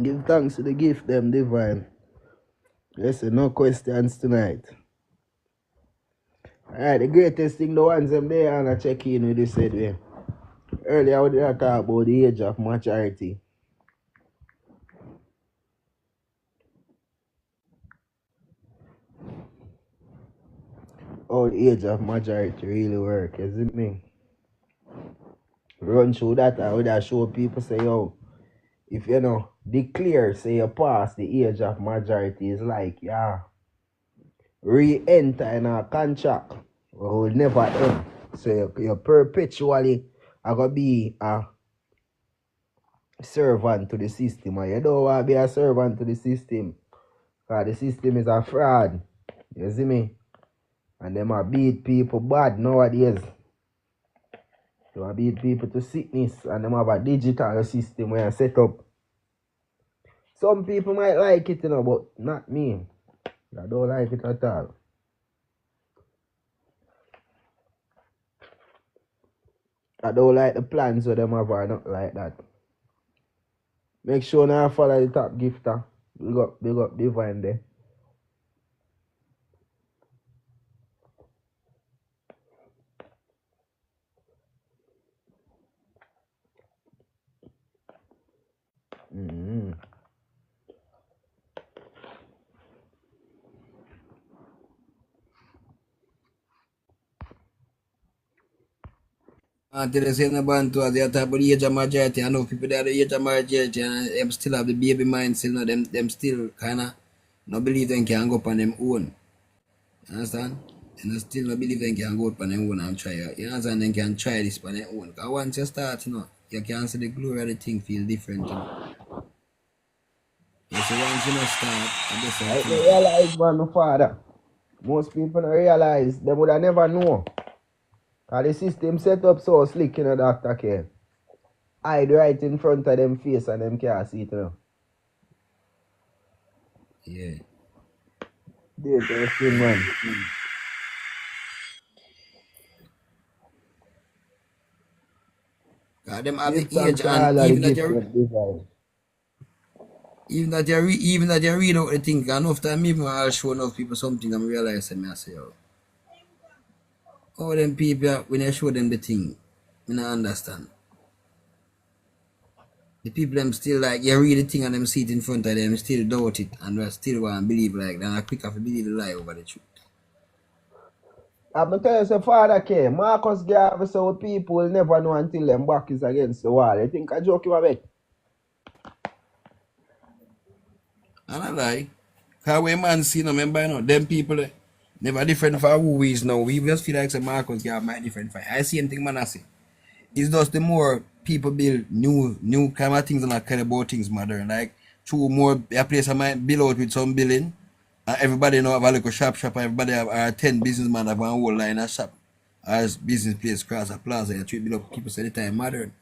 S1: Give thanks to the gift them divine. Yes, no questions tonight. Alright, the greatest thing, the ones them there and I check in with this said way. Earlier we did talk about the age of maturity. How the age of maturity really work, isn't me? Run through that and we show people say, yo, if you know declare say you pass the age of majority, is like yeah re-enter in a contract or will never end. So you perpetually are gonna be a servant to the system, and you don't want to be a servant to the system because the system is a fraud. You see me? And them are beat people bad nowadays. They are beat people to sickness, and them have a digital system where you set up. Some people might like it, you know, but not me. I don't like it at all. I don't like the plans of them have or not like that. Make sure now follow the top gifter. Big up divine there. Mm-hmm.
S2: Until they say no bantu as they talk about the age of majority, I know people that are the age of majority and them still have the baby mind still, no, them still kinda no believe they can go up on them own. You understand? And they still no believe they can go up on them own and try it. You understand? They can try this on their own. Because once you start, you know, you can see the glory of the thing feel different, you know. You see, once you not start, I guess
S1: I realize, man, my father. Most people don't realize, they would have never know. Because the system set up so slick, you know, Dr. K. Hide right in front of them face and them can't see it, you know.
S2: Yeah.
S1: Dangerous thing, man.
S2: Because them have the
S1: Give thanks
S2: age
S1: to
S2: and
S1: all of the
S2: even that
S1: gifts
S2: you
S1: of divine.
S2: even that you read out the thing, enough time even I'll show enough people something and realize and I say, oh, all them people when I show them the thing, I don't understand. The people them still like you read the thing and them see it in front of them, still doubt it and they still want to believe like then I quick have to believe the lie over the truth.
S1: I'm tell you, say, Father K, Marcus Garvey so people will never know until them back is against the wall. You think I joke you a bit?
S2: And I lie. Because when man see no remember, you know, them people never different for who we is now. We just feel like say Marcus Garvey might different for. I see anything man I see. It's just the more people build new kind of things and not care about things modern. Like through more a place I might build out with some building. And everybody know have a little shop and everybody have 10 businessmen have one whole line of shop. As business place cross a plaza, you treat build up people say the time modern.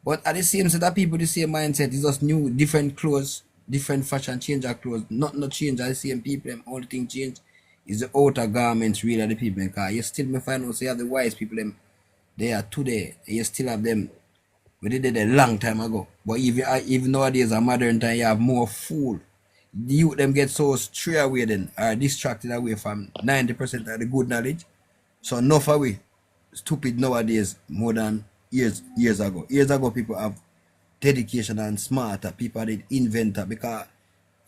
S2: But at the same set of people the same mindset is just new, different clothes, different fashion, change of clothes. Not change at the same people, them only thing change is the outer garments really the people. Because you still may find out say you have the wise people them they are today. You still have them. We did it a long time ago. But even nowadays, a modern time, you have more fool. The youth them get so stray away then, are distracted away from 90% of the good knowledge. So enough away. Stupid nowadays more than years ago. Years ago, people have dedication and smarter. People did inventor because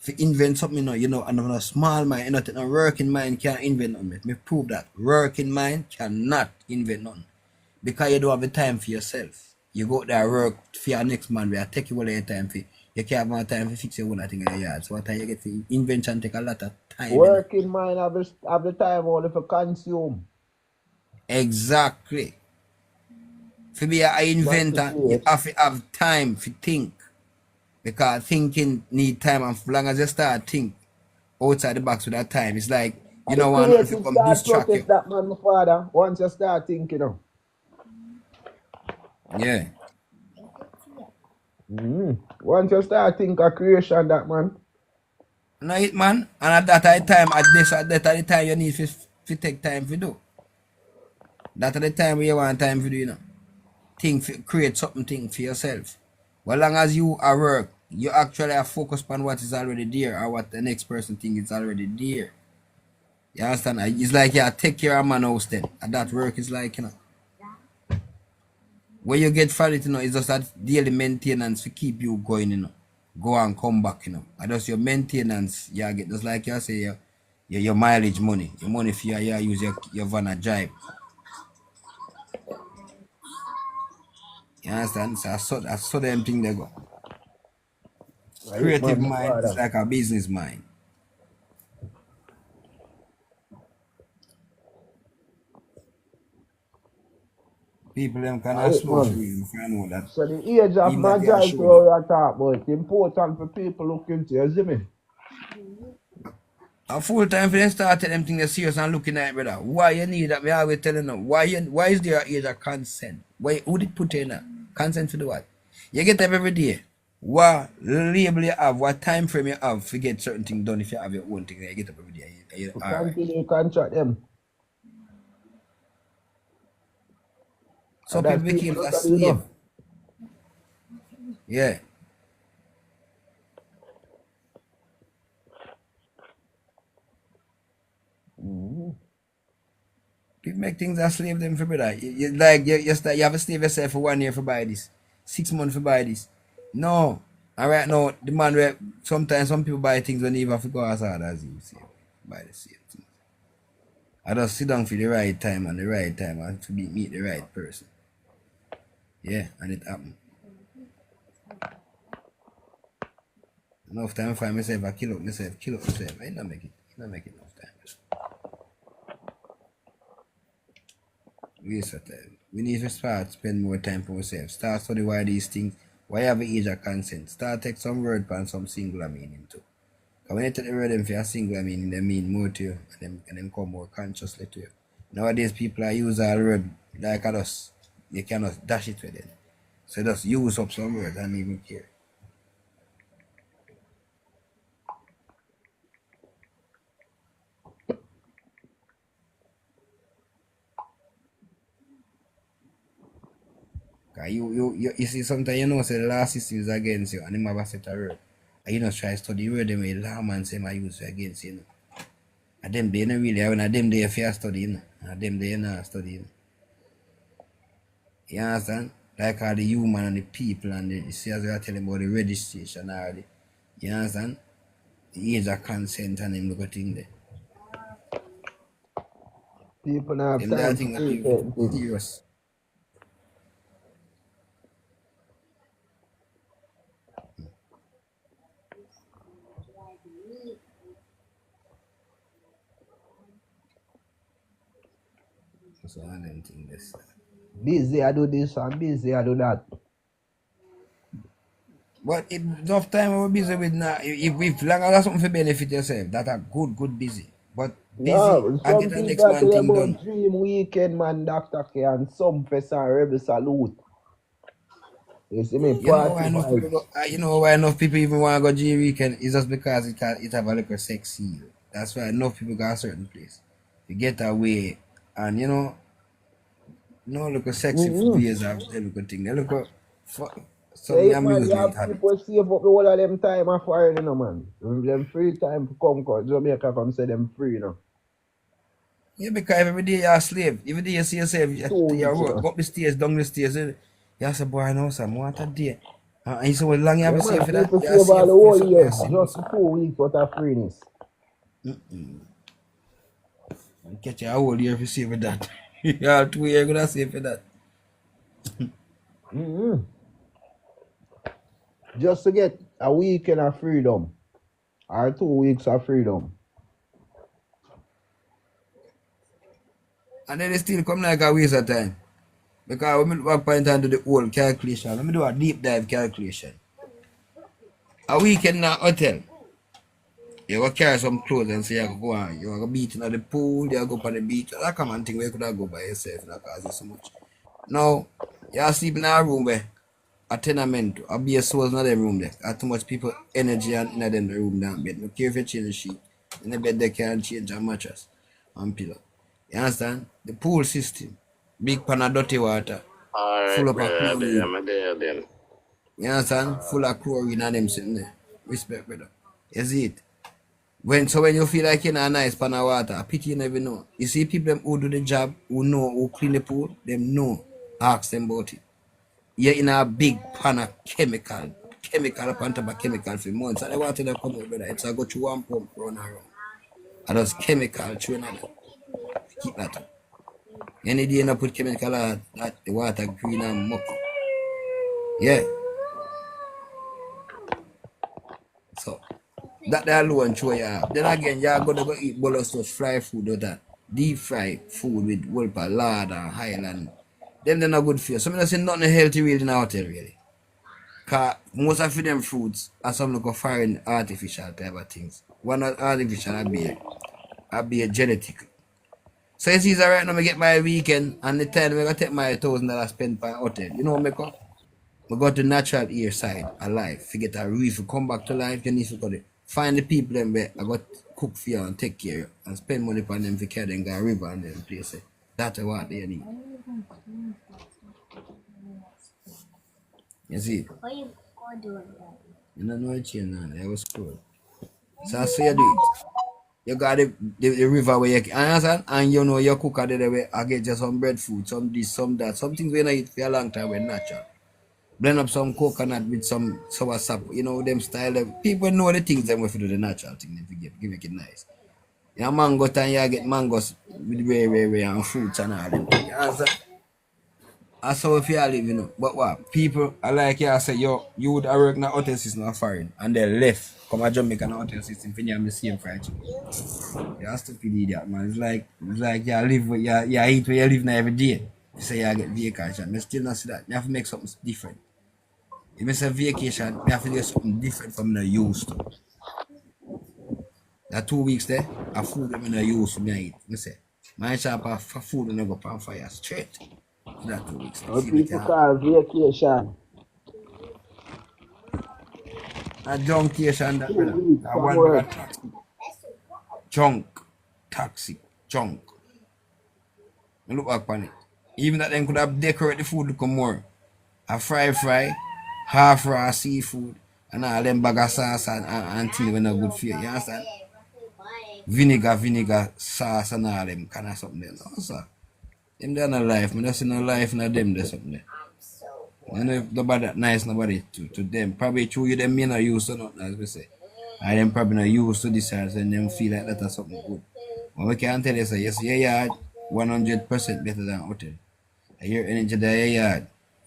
S2: if you invent something, and a small mind, a working mind can't invent nothing. Me prove that. Working mind cannot invent nothing. Because you don't have the time for yourself. You go there work for your next man, we are taking all your time for you can't have more time to fix your own thing in the yard. So what time you get for invention take a lot of time.
S1: Working mind have the time only for consume.
S2: Exactly. To be an inventor, you have to have time to think. Because thinking need time, and as long as you start think outside the box with that time, it's like you don't want to come distract you.
S1: That man, my father, once you start thinking of.
S2: Yeah.
S1: Once you start thinking of creation, that man.
S2: No, it man, and at that time, at that time, you need to take time to do. That's the time where you want time to do, Think, create something for yourself. As long as you are work, You actually are focused on what is already there or what the next person thinks is already there. You understand? It's like you take care of man house then. And that work is like, when you get for it, it's just that daily maintenance to keep you going, Go and come back, And just your maintenance, you get just like you say your mileage money. Your money for you use your van and drive. You understand? So I saw them thing they go.
S1: Right,
S2: Creative
S1: man, my
S2: mind is
S1: father.
S2: like a business mind. People them kind of
S1: Right,
S2: slow for
S1: man.
S2: you if you know that.
S1: So the age of
S2: People that get
S1: majority
S2: showing up.
S1: what you talk about, it's important for people look into, you see me?
S2: A full time for them start them things serious and looking at it, brother. Why you need that? Me always telling them. Why is there age of consent? Why who did put in that? Consent to do what? You get up every day. What label you have, what time frame you have to get certain things done if you have your own thing, you get up every day. You
S1: To
S2: alright.
S1: continue contract them.
S2: So
S1: And
S2: people
S1: that's people
S2: became a
S1: look at it,
S2: slave. Yeah. People make things a slave them for brother. You have to slave yourself for 1 year for buy this. 6 months for buy this. No. And right now, the man where sometimes some people buy things when they even have to go as hard as you see. Buy the same thing. I just sit down for the right time and the right time and to meet the right person. Yeah, and it happened. Enough time I find myself, I kill up myself. I ain't not make it. Not make it enough time. Waste of time. We need to start spend more time for ourselves. Start study why these things, why have the age of consent. Start take some word and some singular meaning too. Because when you take the word them for a singular meaning, they mean more to you and them come more consciously to you. Nowadays people are use all word like us. You cannot dash it with it. So just use up some words and even care. Cause you see sometimes say the law system is against you and them have a set of word. And you know try to study word them with law man say my use against you. And them they not really when them they fair study, And them they not study. You understand? Like all the human and the people and the see as we are telling about the registration already. You understand? The age of consent and them look at thing there.
S1: People don't have
S2: Them that
S1: time to
S2: thing that
S1: think
S2: people
S1: certain things.
S2: serious. So all them things this.
S1: Busy, I do this and busy, I do that.
S2: But it enough time we're busy with now. If long as something for benefit yourself, that are good busy. But busy,
S1: No,
S2: I
S1: some
S2: get the
S1: people
S2: next
S1: are
S2: one
S1: telling
S2: thing done.
S1: about Dream Weekend, man, Dr. K, and some fest and Rebel Salute. You see me,
S2: You know
S1: party
S2: why enough people
S1: vibes.
S2: go, you know why enough people even want to go G weekend? It's just because it have a little sex seal. That's why enough people go a certain place. You get away and no look sexy
S1: Mm-hmm.
S2: ways of the little thing. They look some
S1: Say it, man, you
S2: amusement
S1: have
S2: habit.
S1: people save up the whole of them time of foreign, man. Them free time to come, cause Jamaica come say them free,
S2: Yeah, because every day you're a slave. Every day you see yourself,
S1: 2 weeks,
S2: go up the stairs, down the stairs. You say, boy, no, Sam, what a day. And you say, well, long you have
S1: Yeah,
S2: to save
S1: man,
S2: for that?
S1: people
S2: You have to
S1: save all
S2: save
S1: the
S2: for
S1: whole
S2: something, you
S1: year,
S2: have to save for
S1: just for
S2: something.
S1: 2 weeks worth of freeness.
S2: You get your whole year to save for that. You have 2 years going to save for that.
S1: Mm-hmm. Just to get a weekend of freedom, or 2 weeks of freedom.
S2: And then it still come like a waste of time. Because when we back point and do the whole calculation, let me do a deep dive calculation. A weekend in a hotel, you go carry some clothes and say you go on. You go beach in the pool, you go up on the beach. That common thing where you could have go by yourself, not cause you so much. Now, you are sleeping in a room where a tenement, a be a source in them room there. Got too much people energy and in them room down bed. No care if you change the sheet. In the bed they can change a mattress and pillow. You understand? The pool system, big pan of dirty water, full
S4: Alright,
S2: up of
S4: brother,
S2: chlorine.
S4: I'm there then.
S2: You understand? Full of chlorine and them sitting there. Respect, brother. You see it? When you feel like you're not nice pan of water, I pity you never know. You see people them who do the job, who know, who clean the pool, them know. Ask them about it. You're in a big pan of chemical upon top of chemical for months. And the water that come out, brother, it's a go through one pump run around. And those chemical through another. Keep that up. Any day you put chemical out, that the water green and mucky. Yeah. So that they alone show you have. Then again, you're gonna go eat bowl of such fried food or that. Deep fried food with Wolper, lard and Highland. Them they're not good for you. So I say nothing healthy really in a hotel really. Cause most of them fruits are some like foreign artificial type of things. One not artificial I be a genetic. So you see right now I get my weekend and the time I take my $1,000 spent per hotel. You know what I go? We go to natural air side alive. If you get a reef, you come back to life, you need to go there. Find the people them where I got cook for you and take care of you and spend money on them to carry them go river and them places. That's what they need. You see?
S3: What you gonna do with that?
S2: You don't know what you're doing. I was cool. So I say you do it. You got the river where you understand, and you know you cook at the way I get just some breadfruit, some this, some that, some things we not eat for a long time with natural. Blend up some coconut with some sour sap, you know, them style. People know the things them if you do the natural thing, if you give it nice. Yeah, mango time you get mangoes with rare and fruits and all them. You understand? That's how if you live, you know. But what? People are like you say, yo, you would work in a hotel system of foreign and they left. Come to Jamaica in a hotel system for you have the same fried chicken. You're a stupid idiot, man. It's like you live where you eat where you live now every day. You say you get vacation. I still not see that. You have to make something different. If you say vacation, you have to do something different from the used to. That 2 weeks there, I food them in the used to me eat. I say, my shop for food and I go on fire straight. That 2 weeks.
S1: What people call vacation.
S2: A juncation that
S1: 2
S2: brother.
S1: weeks
S2: That
S1: from
S2: one
S1: work.
S2: bag of toxic. Junk. Toxic. Junk. I look back on it. Even that them could have decorated the food to come more. A fry, half raw seafood, and all them bag of sauce and things when not good for you. You understand? Vinegar, sauce and all them kind of something there. No, sir. Them they're not life. I just see no life in them there's something there. You know if nobody that nice, nobody to them. Probably true you them may not used to nothing as we say. I them probably not used to this and them feel like that is something good. But we can tell you say yes, yeah, 100% better than hotel. Your energy there, yeah.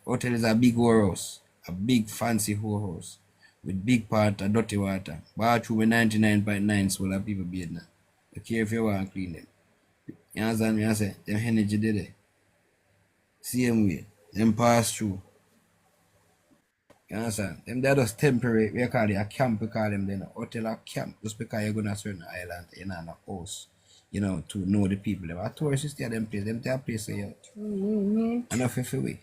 S2: Hotel is a big whorehouse, a big fancy whorehouse with big part of dirty water. Bathroom with 99.9 so that people be in there. You care if you want to clean them. You understand me? I say, them energy there. Same way. Them pass through. You understand? Them they're just temporary. We call it a camp, we call them then a hotel or camp. Just because you're going to a certain island, you're not in a house. You know, to know the people. Them are tourists stay at them place. Them they are place here. Enough if we.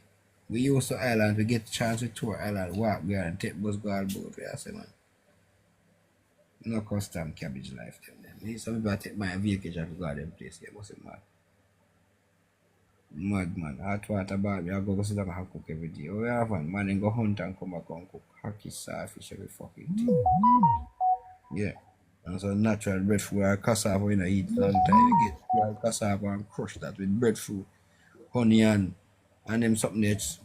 S2: We used to island, we get the chance to tour island, walk there and take bus go all boat. I say man. No custom cabbage life them. Some people take my vacation to go to them place. Yeah, must be mad. Mad man. Hot water barbie, I go sit down and cook every day. Oh yeah fun. Man then go hunt and come back and cook. Hockey starfish every fucking thing. Yeah. And so natural breadfruit or cassava when I eat long time. You get wild cassava and crush that with breadfruit, honey and them something that's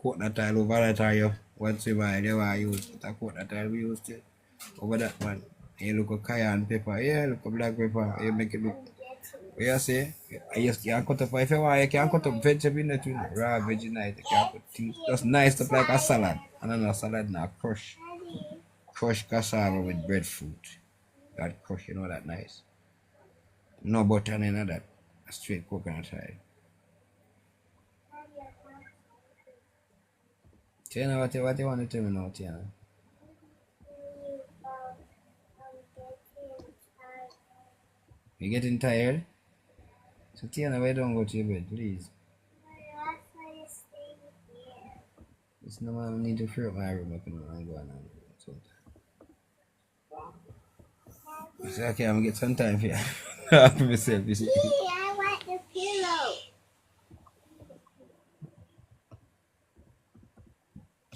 S2: coconut oil over that oil. Whatsoever they want to use, that coconut oil we use still. Over that one. And you look at cayenne pepper, yeah, look at black pepper, you make it look. What you say? You can cut up, if you want, you can cut up vegetable in it, raw veggie night, you can put things, just nice stuff like a salad. And then a salad now, crushed cassava with breadfruit. That crush, you know that nice. No butter, none of that. A straight coconut oil. Tiana, what you want to tell me now, Tiana? You getting tired? So Tiana, why don't go to your bed, please? It's no man need to free up my room. I can go on sometime. I say, okay, I'm gonna get some time for you. For myself, you see.
S3: I want the pillow.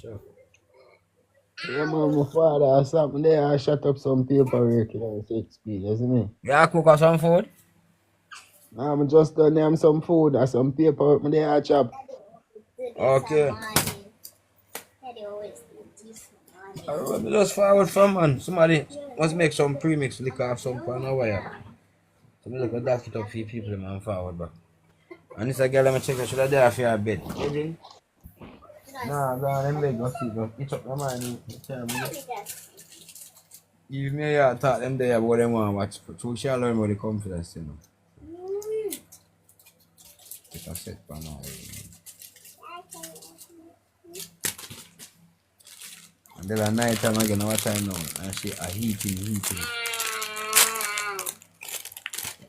S2: Sure.
S1: Yeah, man, my father or something there, I shut up some paperwork, you know, 6P, you see me?
S2: You cook or some food?
S1: I'm just done them some food or some paperwork, me there, I chop.
S2: Okay.
S3: Daddy always do this for
S2: I
S3: money.
S2: run just forward from man. Somebody must make some premix liquor off some pan or wire. So me look at that it up for people man forward back. And this a girl let me check her, should I there for her bed? Nah, go on them bed, go sleep, go eat up the man. Give me a talk them there about them want watch. So she learn about the confidence, you know. Take a set pan now. And then at night time again, what time now? And she a heating.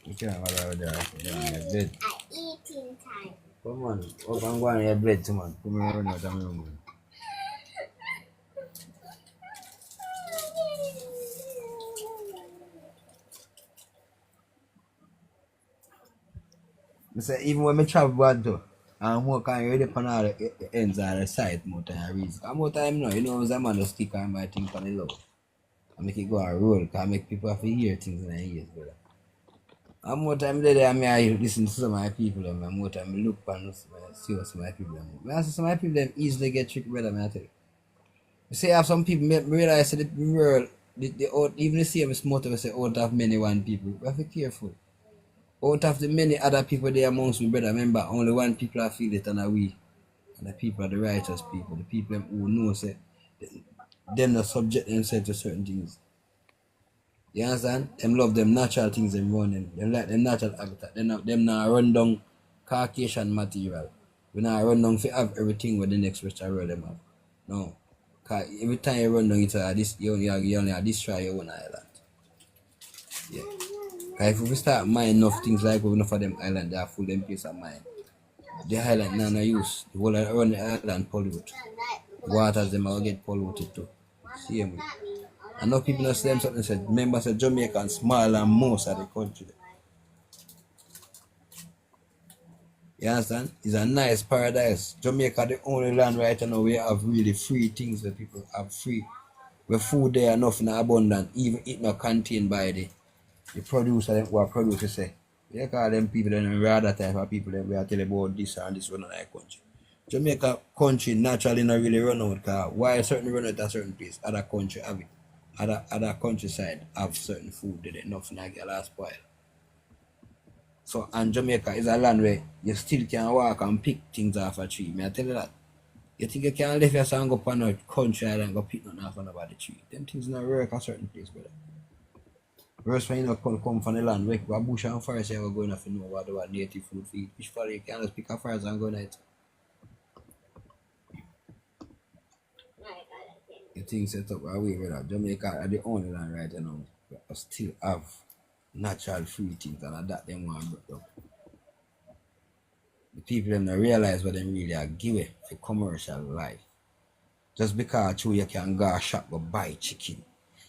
S2: You can't go over there, you're on your bed.
S3: At eating time.
S2: Come on, up and go on your bed, too, man. Come here, run out of my room, man. I say, even when I travel bad too, and work on ready upon all the ends of the site, more time I reason. How more time now, you know, as a man just stick on my thing on the love. I make it go and roll, because I make people have to hear things in their ears, brother. And more time there, I listen to some of my people, and more time I look and see what some of my people do. I see some of my people them easily get tricked, brother, man, I tell you. You see, I have some people realize that the world, even the same motive, I say, out of many one people, we have to be careful. Out of the many other people there amongst me, brother, remember, only one people I feel it, and are we. And the people are the righteous people, the people who know, say, them not subject themselves to certain things. You understand? Them love them natural things them run them. Them like them natural habitat. Them not run down Caucasian material. We not run down to have everything with the next Western world them have. No. Cause every time you run down into this, you only destroy your own island. Yeah. Cause if we start mining enough things like enough of them island, they are full them place of mine. The island not no use. The whole around the island pollute. Waters them will get polluted too. See me. I know people not say them something said members of Jamaica and small and most of the country. You understand? It's a nice paradise. Jamaica the only land right now where we have really free things where people have free. Where food there enough in abundant, even it not contained by the producer them who are producer say. You call them people then rather type of people that we are telling about this and this run on our country. Jamaica country naturally not really run out because why certain run out at a certain place, other country have it. Other countryside have certain food that nothing like get last spoil. So and Jamaica is a land where you still can walk and pick things off a tree. May I tell you that? You think you can leave yourself and go up on a country island and go pick nothing off about the tree. Them things not work a certain place, brother. First when you know come from the land where go bush and forest you are going to know what native food for eat. Fish for you can just pick a forest and go on it. The thing set up away with that. Jamaica are the only land right now that still have natural free things and that them want to break up. The people them don't realize what them really are giving for commercial life. Just because true you can go a shop go buy chicken.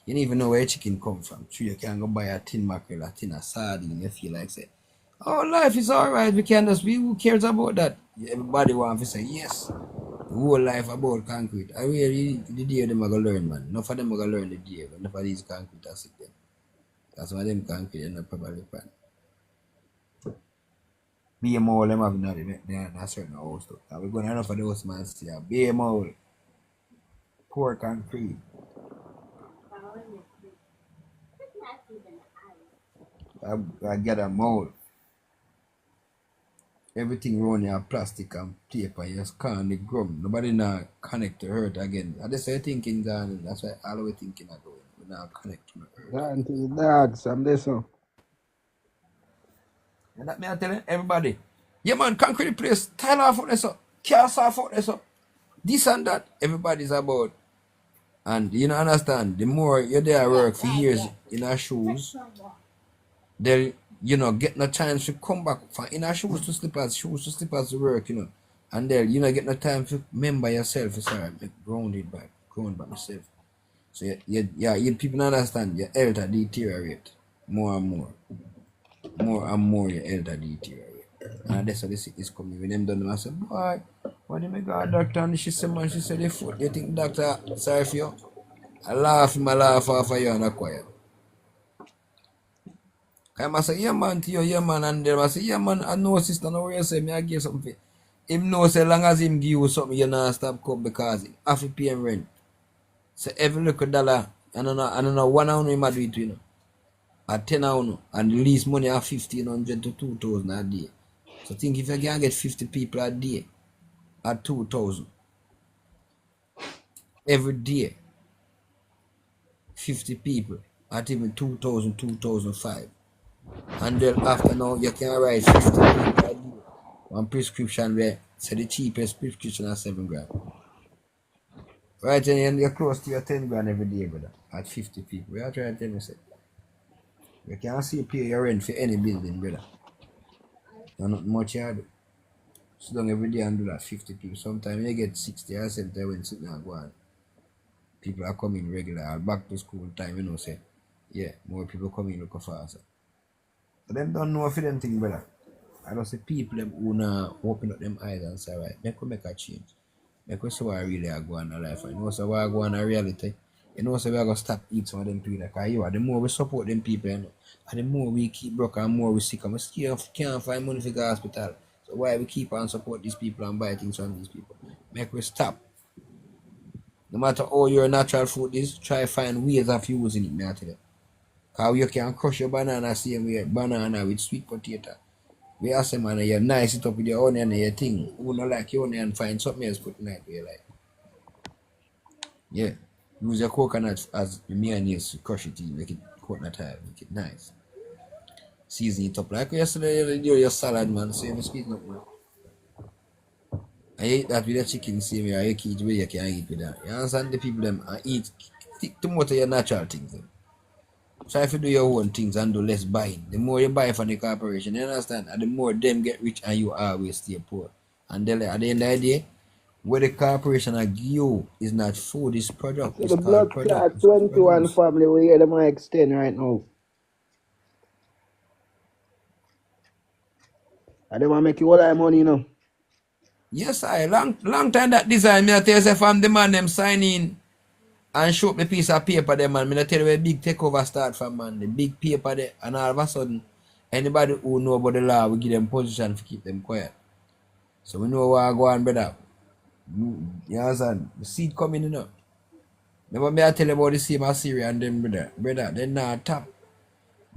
S2: You don't even know where chicken come from. True you can go buy a tin mackerel, a tin of sardine, you feel like say, oh life is alright, we can just be who cares about that? Everybody wants to say yes. The whole life about concrete. I really the day them are gonna learn, man. Enough of them are gonna learn the day, but enough of these concrete are sick them. That's why them concrete are not probably plan. Be more them have not in a certain house too. We're going enough of the house man see be more poor concrete. I get a mold. Everything around here plastic and paper, you scan the gum. Nobody now connect to earth again. I just say thinking that that's why all we thinking are doing. We now connect to earth.
S1: Down to the dogs, I'm there, so.
S2: And that me I telling everybody. Yeah man, concrete place, tile off out there so, cast off out there so. This and that, everybody's about. And you know understand, the more you're there work for years in our shoes, they'll get no chance to come back from in our shoes to slippers to work, And they'll get no time to remember yourself, sorry, grounded back myself. So you people understand your health deteriorate more and more. More and more your health deteriorate. And that's how the sickness coming. When them done them, I said, boy, why did me go to doctor and she said the foot, you think doctor sorry for you? I laugh off of you and a quiet. I say, yeah man to you, yeah man, and them I say, yeah man, I know sister, no worry, say me I give something for him know say long as him give you something, you not stop come because he have to pay him rent. So every little dollar, I don't know, 1 hour him a do it, you know. At 10 hour, and the least money at 1,500 to 2,000 a day. So think if you can get 50 people a day at 2,000 every day, 50 people at even 2,000, 2,005. And then after now, you can write 50 people a day. One prescription where say the cheapest prescription is 7 grand. Right, and you're close to your 10 grand every day, brother. At 50 people. We are trying to tell you, say, you can't see pay your rent for any building, brother. You're not much you do. Sit down every day and do that 50 people. Sometimes you get 60 or 70 when sitting and go on. People are coming regular or back to school time, you know, say, yeah, more people coming look faster. So them don't know for them thing, brother. I don't see people them who now open up them eyes and say, right, make a change. Make us see what really are going on in life. And you know, so what are going on in reality. You know, so we are going to stop eating some of them people. Because you are, the more we support them people, you know, and the more we keep broke and more we sick. And we still can't find money for the hospital. So why we keep on support these people and buy things from these people? Make we stop. No matter how your natural food is, try find ways of using it, me I tell you. Because you can crush your banana same way, banana with sweet potato. We ask them, man, you nice it up with your onion and your thing. Who not like your onion, find something else put in it where you like. Yeah. Use your coconut as the mayonnaise to crush it in, make it coconut oil, make it nice. Season it up. Like yesterday, you do your salad, man. So you speak up, man. I eat that with the chicken, same way. I eat it where you can eat with that. You understand? The people them eat tomato your natural things. Them. Try to do your own things and do less buying. The more you buy from the corporation, you understand? And the more them get rich and you always stay poor. And then at the end of the day, what the corporation give you is not food, it's product.
S1: So
S2: It's
S1: the
S2: called
S1: blood
S2: product.
S1: clot
S2: It's
S1: 21
S2: produce.
S1: family we hear them are extend right now. And they want to make you all that money, you know.
S2: Yes, I long time that design me I tell you say from the man them sign in and show up the piece of paper them man. Me I tell you where big takeover start from man. The big paper there and all of a sudden anybody who know about the law we give them position to keep them quiet. So we know what go on, brother. You understand? The seed coming in up. Remember me I tell you about the same Assyria and them brother. Brother, they not top.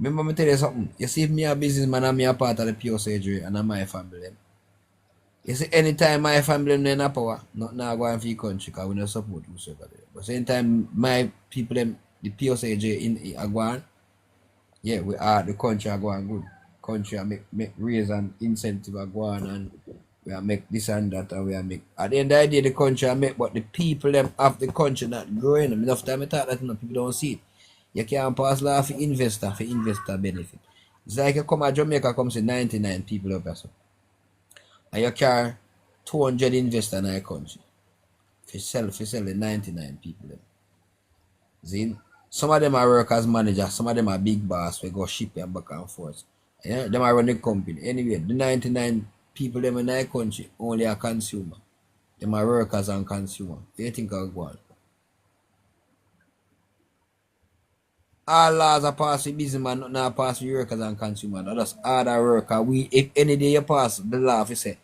S2: Remember me tell you something. You see if me a businessman and me a part of the pure surgery and my family. You see, anytime my family in a power, not now going for the country because we don't support whosoever there. But anytime my people them the PSAJ in Aguan, yeah, we are the country Aguan good. Country I make raise an incentive Aguan and we are make this and that and we are make at the end of the day the country I make but the people them of the country not growing. Enough time I talk that people don't see it. You can't pass law for investor benefit. It's like you come to Jamaica come say 99 people up there. And you carry 200 investors in our country. For sell the 99 people. Them. See? Some of them are work as managers, some of them are big boss, we go ship and back and forth. Yeah, them are run the company. Anyway, the 99 people them in our country only are consumer. Them are workers and consumer. What do you think I'll go on? All laws are passed with businessman, not passed with workers and consumer. That's other worker. We if any day you pass the law, you say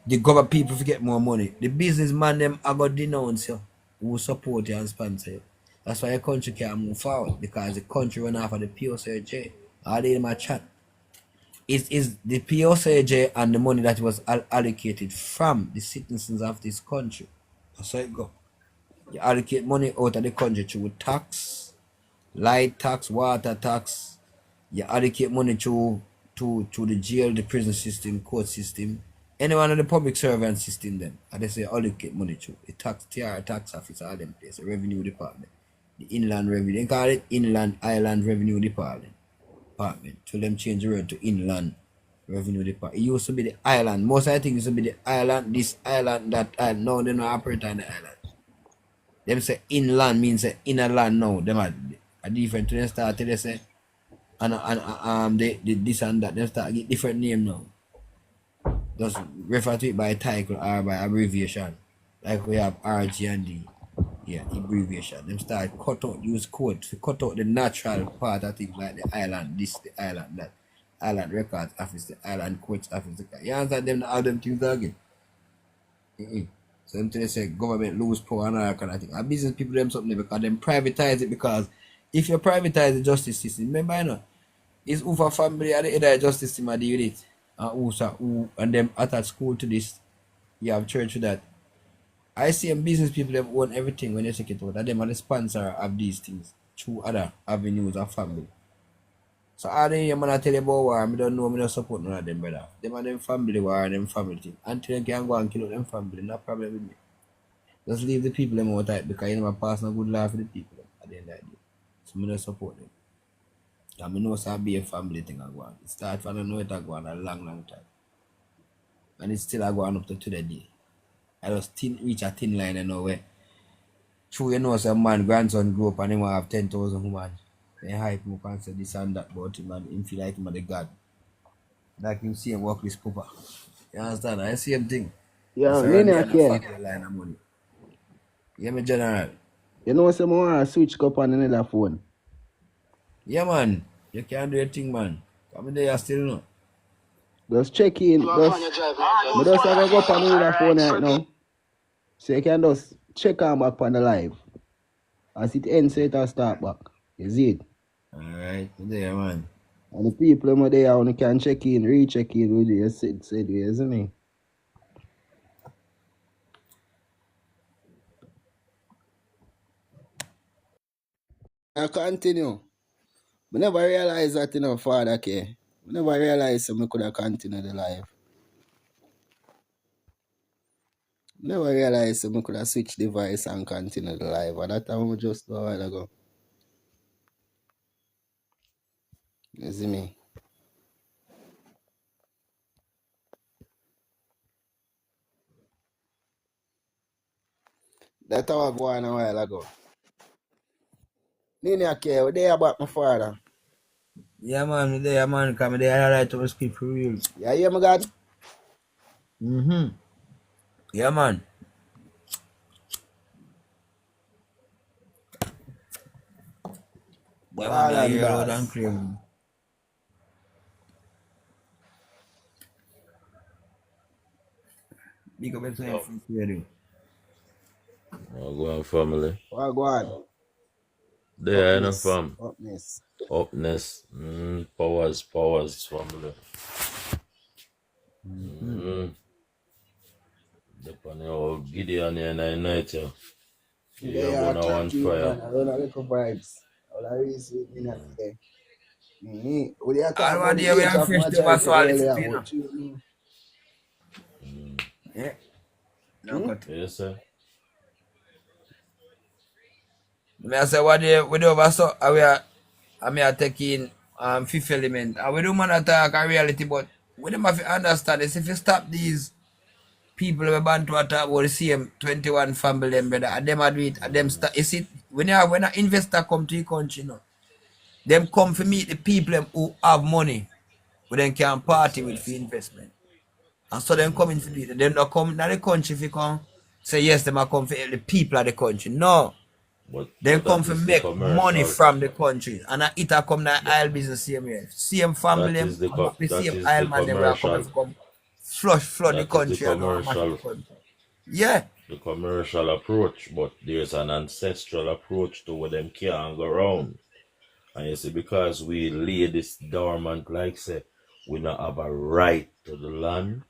S2: the government people get more money. The businessman them are going to denounce you, who support you and sponsor you. That's why your country can't move forward because the country run off of the POCJ. All they in my chat. Is the POCJ and the money that was allocated from the citizens of this country. That's how it go. You allocate money out of the country through tax, light tax, water tax. You allocate money to the jail, the prison system, court system. Anyone in the public servant system then, and they say allocate money to the tax TR tax office, all them place, the revenue department, the inland revenue, they call it inland island revenue department. So them change the word to inland revenue department. It used to be the island. Most I think used to be the island, this island, that island. Now they don't operate on the island. Them say inland means inner land now. Them are different to them start they say and they this and that, they start get different name now. Just refer to it by title or by abbreviation. Like we have RG and D. Yeah, abbreviation. Them start use code to cut out the natural part of things like the island, this, the island, that. Island records office, the island coach office. You understand them, all them things again. So them they say government lose power and all that kind of thing. And business people them something because them privatize it, because if you privatize the justice system, remember you know, it's who for family at the end of the justice system are deal with it. And and them attach school to this. You have church to that. I see them business people them own everything when they take it out. And them are the sponsor of these things through other avenues of family. So all the man I tell you about war, I don't know, I don't support none of them, brother. Them and them family war and them family thing. Until they can go and kill out them family, no problem with me. Just leave the people them out tight, because you never pass no good life for the people them at the end of the day. So I don't support them. And I know it's be a family thing I go on. It starts from I know it go on a long, long time. And it's still go on up to today day. I just reach a thin line and nowhere. True, you know some man grandson grew up and him have 10,000 women. They hype him up and say this and that about him and him feel like him a the God. Like him see him work with Cooper. You understand? I see him thing.
S1: Yeah,
S2: So
S1: Nene
S2: around there,
S1: here.
S2: line of money. Yeah, me general.
S1: You know some more switch up on another phone.
S2: Yeah, man. You can't do a thing, man. Come in there still no.
S1: Just check in. Just have to go up on another phone right now. So you can just check on back on the live. As it ends, so it'll start back. You see it?
S2: Alright, there, man.
S1: And the people over there, when you can check in, recheck in with you, said, isn't it? I continue. I never realized that, Father care. I never realized that I could have continued the life. I never realized that I could have switched device and continued the life. And that time I just do a while ago. You see me? That I was going a while ago. Nina care, what they about my father?
S2: Yeah, man, there, man. Come there, I like to speak for real.
S1: Yeah, hear me, God?
S2: Yeah, man. Yeah, man, me hear loud and clear. Big up yourself from radio.
S4: Go on, family.
S1: What go on?
S4: There, no fam.
S1: Upness.
S4: Upness. Powers, family. Depending on Gideon here in night, yeah.
S1: Yeah,
S4: You're on fire.
S1: I don't know little vibes. All I really see in that day. We are
S2: All
S1: talking
S2: one
S1: about
S2: day
S1: the
S2: we
S1: age
S2: have
S1: of
S2: fish to
S1: majority
S2: swallow it,
S1: earlier.
S2: you know.
S1: What you mean?
S2: Yeah. No cut.
S4: Yes, sir.
S2: Me I say what day we do over so I mean I taking fifth element. And we don't want to talk a reality, but we don't have to understand is if you stop these people we want to talk about the same 21 family them brother and them do it and them start you see when an investor come to your country, you know, them come to meet the people them who have money who then can party with for investment. And so them coming to do it. Them not come to the country if you come say yes, them are come for the people of the country. No.
S4: But
S2: Them come
S4: that
S2: to
S4: is the
S2: make money
S4: commercial.
S2: from the country. And it a come to oil business same way. Same family
S4: That
S2: them
S4: is the
S2: come up the
S4: that
S2: same
S4: is
S2: oil
S4: the
S2: man them will
S4: commercial.
S2: come flood the
S4: That is the
S2: country and go mash the
S4: commercial.
S2: country. Yeah.
S4: The commercial approach, but there's an ancestral approach to where them can't go around. And you see, because we lay this dormant, like say, we not have a right to the land.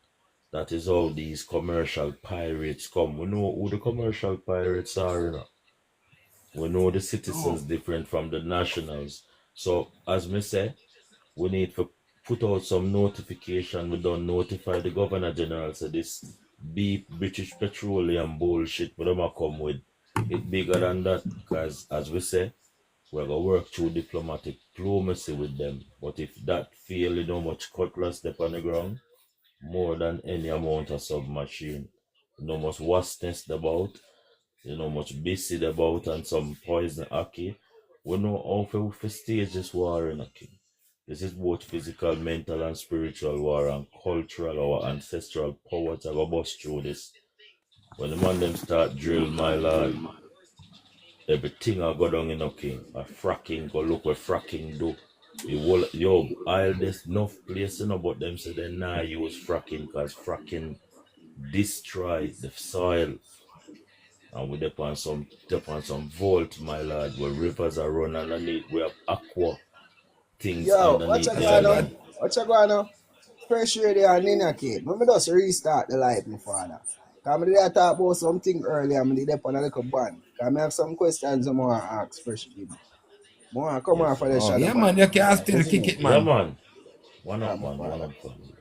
S4: That is how these commercial pirates come. We know who the commercial pirates are, you know. We know the citizens different from the nationals. So, as me say, we need to put out some notification. We don't notify the Governor General. So this beep British Petroleum bullshit, but them a come with it bigger than that. Because, as we say, we're going to work through diplomatic diplomacy with them. But if that fail, you know much cutlass step on the ground, more than any amount of submachine. You know much vastness about, you know much busy about, and some poison hockey. We know how to stage this war in a king. This is both physical, mental, and spiritual war, and cultural or ancestral power to go bust through this. When the man them start drill, my lord, everything I go down in a king. A fracking, go look what fracking do. You will, yo, I'll there's enough place, but them say they nah use fracking because fracking destroy the soil. And we depend on some vault, my lord, where rivers are running underneath. We have aqua things
S1: Yo, what
S4: underneath
S1: you
S2: That's
S4: the
S2: a
S1: going on?
S2: bad.
S4: island.
S1: What you going on? Fresh radio and Nina Kid. Let me just restart the live, my father. Because I did talk about something earlier. I did on a little band. Because I have some questions I want to ask Fresh give me. I want to come
S4: Yes,
S1: on for
S4: sir.
S1: the
S2: Oh
S1: shadow
S2: yeah, man.
S1: band.
S2: You can
S1: You
S2: still
S1: see
S2: kick
S1: me?
S2: it,
S4: Yeah,
S2: man.
S4: man. One
S1: Yeah,
S4: up,
S1: my
S4: man. One
S1: father.
S4: up, man.